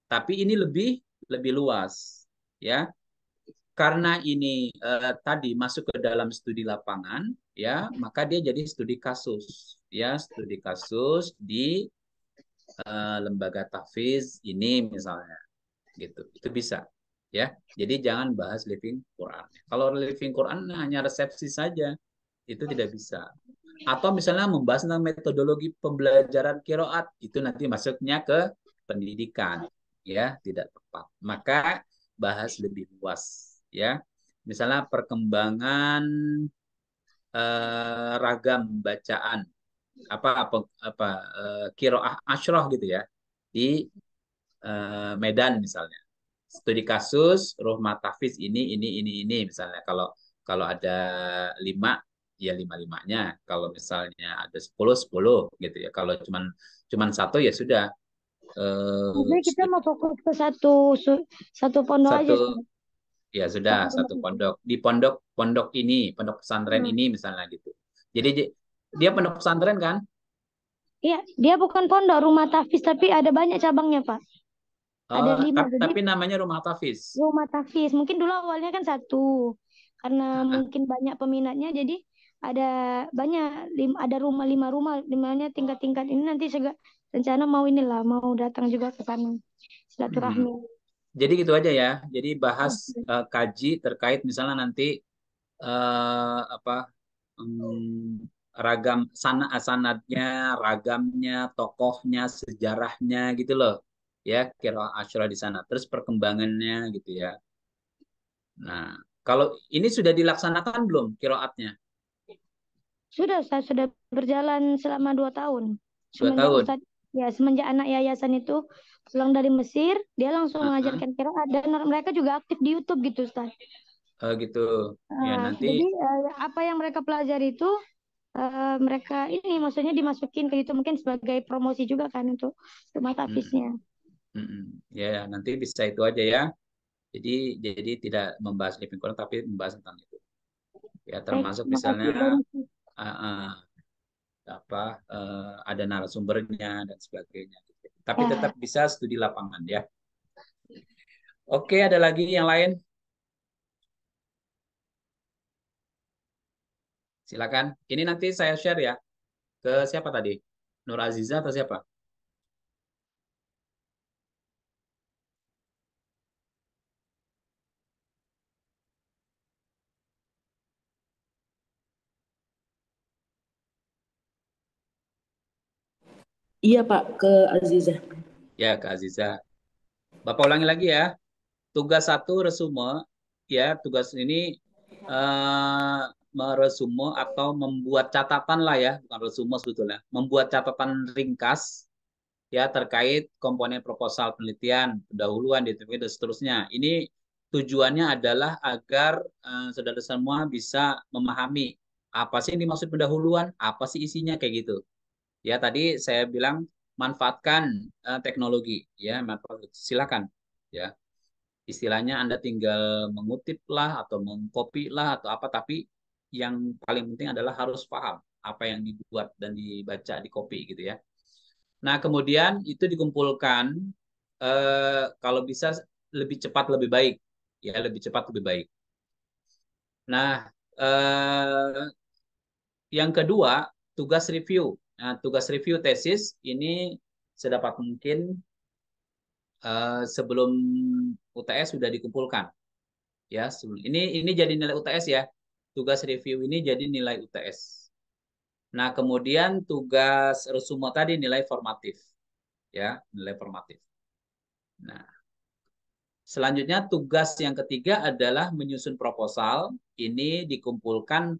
tapi ini lebih lebih luas ya. Karena ini tadi masuk ke dalam studi lapangan ya, maka dia jadi studi kasus ya, studi kasus di lembaga tahfiz ini misalnya gitu. Itu bisa ya. Jadi jangan bahas living Quran. Kalau living Quran hanya resepsi saja, itu tidak bisa. Atau misalnya membahas tentang metodologi pembelajaran kiroat, itu nanti masuknya ke pendidikan, ya tidak tepat. Maka bahas lebih luas, ya. Misalnya perkembangan ragam bacaan apa kiroah asyroh gitu ya di Medan misalnya. Studi kasus Ruhmah Tahfiz ini misalnya kalau ada 5 ya lima-limanya. Kalau misalnya ada 10 gitu ya. Kalau cuman satu ya sudah Sebenarnya kita studi mau fokus ke satu pondok aja sih. satu ya sudah Satu rumah satu itu. pondok di pondok ini pondok pesantren Hmm. ini misalnya gitu. Jadi dia pondok pesantren kan? Iya, dia bukan pondok rumah tahfiz tapi ada banyak cabangnya Pak. Ada 5. Jadi Tapi namanya Rumah Tahfiz. rumah tahfiz mungkin dulu awalnya kan satu, karena Ah, mungkin banyak peminatnya jadi ada banyak ada lima rumah limanya tingkat-tingkat ini nanti juga rencana mau inilah mau datang juga ke sana hmm. silaturahmi. Jadi gitu aja ya. Jadi bahas kaji terkait misalnya nanti apa ragam sanadnya, ragamnya, tokohnya, sejarahnya gitu loh. Ya, kira Asyura di sana. Terus perkembangannya gitu ya. Nah, kalau ini sudah dilaksanakan belum kiroatnya? Sudah, Ustaz, sudah berjalan selama 2 tahun. 2 tahun. Semenjak anak yayasan itu pulang dari Mesir, dia langsung Uh-uh. mengajarkan qiraat dan mereka juga aktif di YouTube gitu, Ustaz. Gitu. Ya nanti. Jadi apa yang mereka pelajari itu mereka ini maksudnya dimasukin ke YouTube mungkin sebagai promosi juga kan untuk mata hafiznya. Ya nanti bisa itu aja ya. Jadi tidak membahas living Quran tapi membahas tentang itu. Ya termasuk misalnya ada narasumbernya dan sebagainya. Tapi tetap bisa studi lapangan ya. Oke, ada lagi yang lain? Silakan. Ini nanti saya share ya. Ke siapa tadi? Nur Aziza atau siapa? Iya Pak, ke Aziza. Ya, ke Aziza. Bapak ulangi lagi ya. Tugas 1 resume. Ya, tugas ini meresume atau membuat catatan lah ya, bukan resume sebetulnya. Membuat catatan ringkas ya terkait komponen proposal penelitian, pendahuluan, dan seterusnya. Ini tujuannya adalah agar saudara semua bisa memahami apa sih yang dimaksud pendahuluan, apa sih isinya kayak gitu. Ya tadi saya bilang manfaatkan teknologi ya, silakan ya. Istilahnya Anda tinggal mengutip lah atau mengcopy lah atau apa, tapi yang paling penting adalah harus paham apa yang dibuat dan dibaca di copy gitu ya. Nah, kemudian itu dikumpulkan kalau bisa lebih cepat lebih baik. Ya, lebih cepat lebih baik. Nah, yang kedua, tugas review. Nah, tugas review tesis ini sedapat mungkin sebelum UTS sudah dikumpulkan. Ya, ini jadi nilai UTS ya. Tugas review ini jadi nilai UTS. Nah, kemudian tugas resume tadi nilai formatif. Ya, nilai formatif. Nah, selanjutnya tugas yang ketiga adalah menyusun proposal. Ini dikumpulkan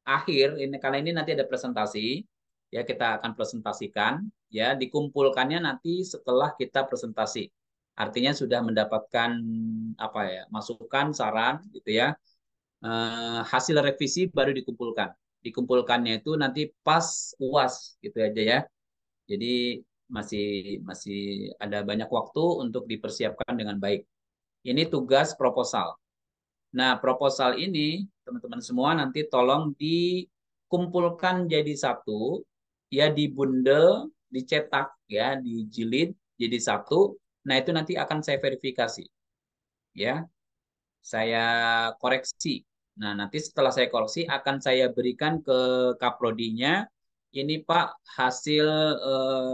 akhir ini karena ini nanti ada presentasi ya, kita akan presentasikan ya, dikumpulkannya nanti setelah kita presentasi. Artinya sudah mendapatkan apa ya, masukan, saran gitu ya. Hasil revisi baru dikumpulkan. Dikumpulkannya itu nanti pas UAS gitu aja ya. Jadi masih masih ada banyak waktu untuk dipersiapkan dengan baik. Ini tugas proposal. Nah, proposal ini teman-teman semua nanti tolong dikumpulkan jadi satu, ya dibundel, dicetak, ya dijilid jadi satu. Nah, itu nanti akan saya verifikasi, ya. Saya koreksi. Nah, nanti setelah saya koreksi akan saya berikan ke kaprodinya. Ini Pak hasil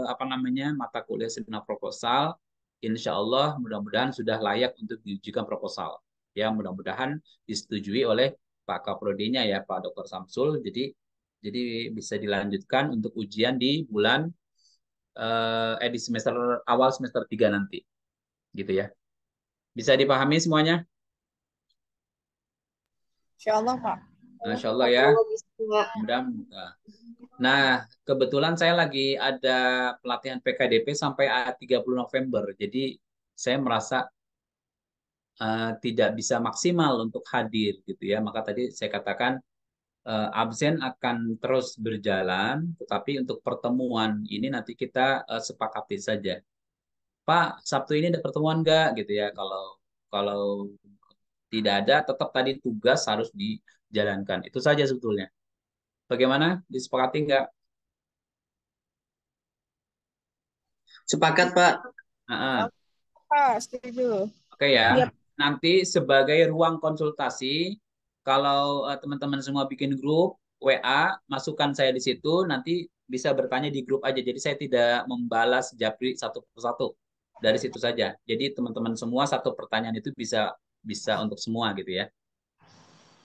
apa namanya mata kuliah seminar proposal. Insya Allah mudah-mudahan sudah layak untuk diujikan proposal. Ya, mudah-mudahan disetujui oleh Pak Kaprodinya ya Pak Dr. Samsul. Jadi bisa dilanjutkan untuk ujian di bulan di semester awal semester 3 nanti. Gitu ya. Bisa dipahami semuanya? Insya Allah, Pak. Masya Allah ya. Mudah. Nah, kebetulan saya lagi ada pelatihan PKDP sampai 30 November. Jadi saya merasa tidak bisa maksimal untuk hadir gitu ya. Maka tadi saya katakan absen akan terus berjalan, tetapi untuk pertemuan ini nanti kita sepakati saja. Pak, Sabtu ini ada pertemuan nggak gitu ya? Kalau kalau tidak ada, tetap tadi tugas harus dijalankan. Itu saja sebetulnya. Bagaimana? Disepakati nggak? Sepakat Pak. Pak, setuju. Oke ya. Nanti sebagai ruang konsultasi, kalau teman-teman semua bikin grup WA, masukkan saya di situ, nanti bisa bertanya di grup aja. Jadi saya tidak membalas japri satu persatu. Dari situ saja. Jadi teman-teman semua satu pertanyaan itu bisa bisa untuk semua gitu ya.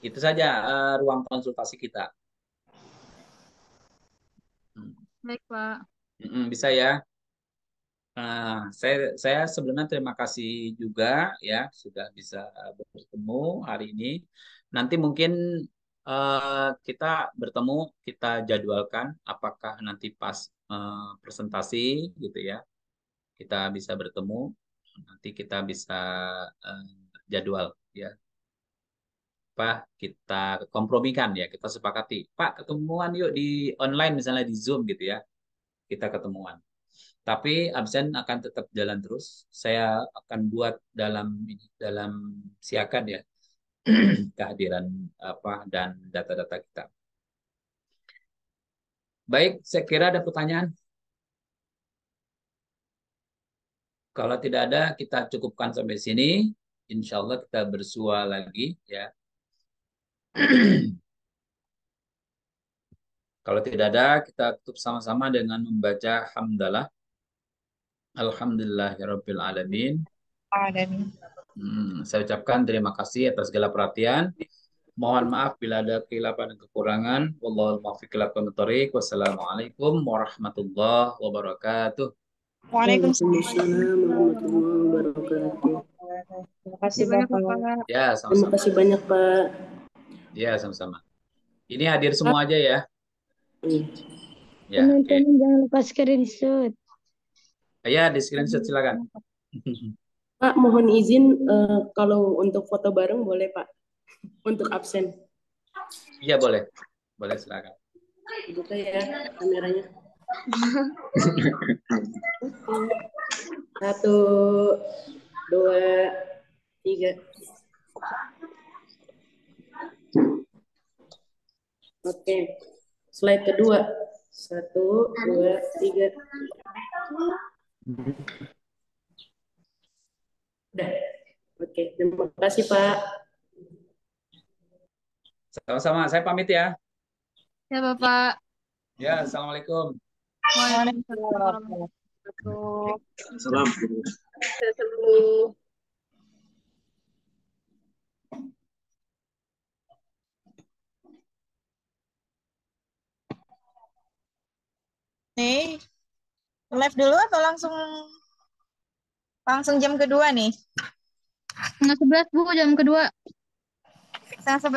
Itu saja ruang konsultasi kita. Baik, Pak. Bisa ya. Saya sebelumnya terima kasih juga ya sudah bisa bertemu hari ini. Nanti mungkin kita bertemu, kita jadwalkan apakah nanti pas presentasi gitu ya. Kita bisa bertemu, nanti kita bisa eh, jadwal ya. Kita kompromikan ya, kita sepakati. Pak, ketemuan yuk di online misalnya di Zoom gitu ya. Kita ketemuan. Tapi absen akan tetap jalan terus. Saya akan buat dalam siakan ya kehadiran apa dan data-data kita. Baik, saya kira ada pertanyaan. Kalau tidak ada, kita cukupkan sampai sini. Insya Allah kita bersua lagi ya. Kalau tidak ada, kita tutup sama-sama dengan membaca hamdalah. Alhamdulillahirabbil alamin. Saya ucapkan terima kasih atas segala perhatian. Mohon maaf bila ada kesilapan dan kekurangan. Wallahul muwaffiq ila aqwamit thoriq. Wassalamualaikum warahmatullahi wabarakatuh. Waalaikumsalam. Waalaikumsalam warahmatullahi wabarakatuh. Terima kasih Bapak. Ya, Terima sama-sama. kasih banyak, Pak. Ya, sama-sama. Ini hadir semua aja ya. Ya, oke. Teman-teman jangan lupa screenshot. Ya, di screenshot silakan. Pak, mohon izin kalau untuk foto bareng boleh, Pak? Untuk absen. Iya, boleh. Boleh, silakan. Buka ya kameranya. 1, 2, 3. Oke. Slide kedua. 1, 2, 3. Udah. Oke, terima kasih, Pak. Sama-sama, saya pamit ya. Ya, Bapak. Ya, assalamualaikum. Waalaikumsalam. Salam. Nih, live dulu atau langsung jam kedua nih? Setengah 11, Bu, jam kedua. Setengah 11.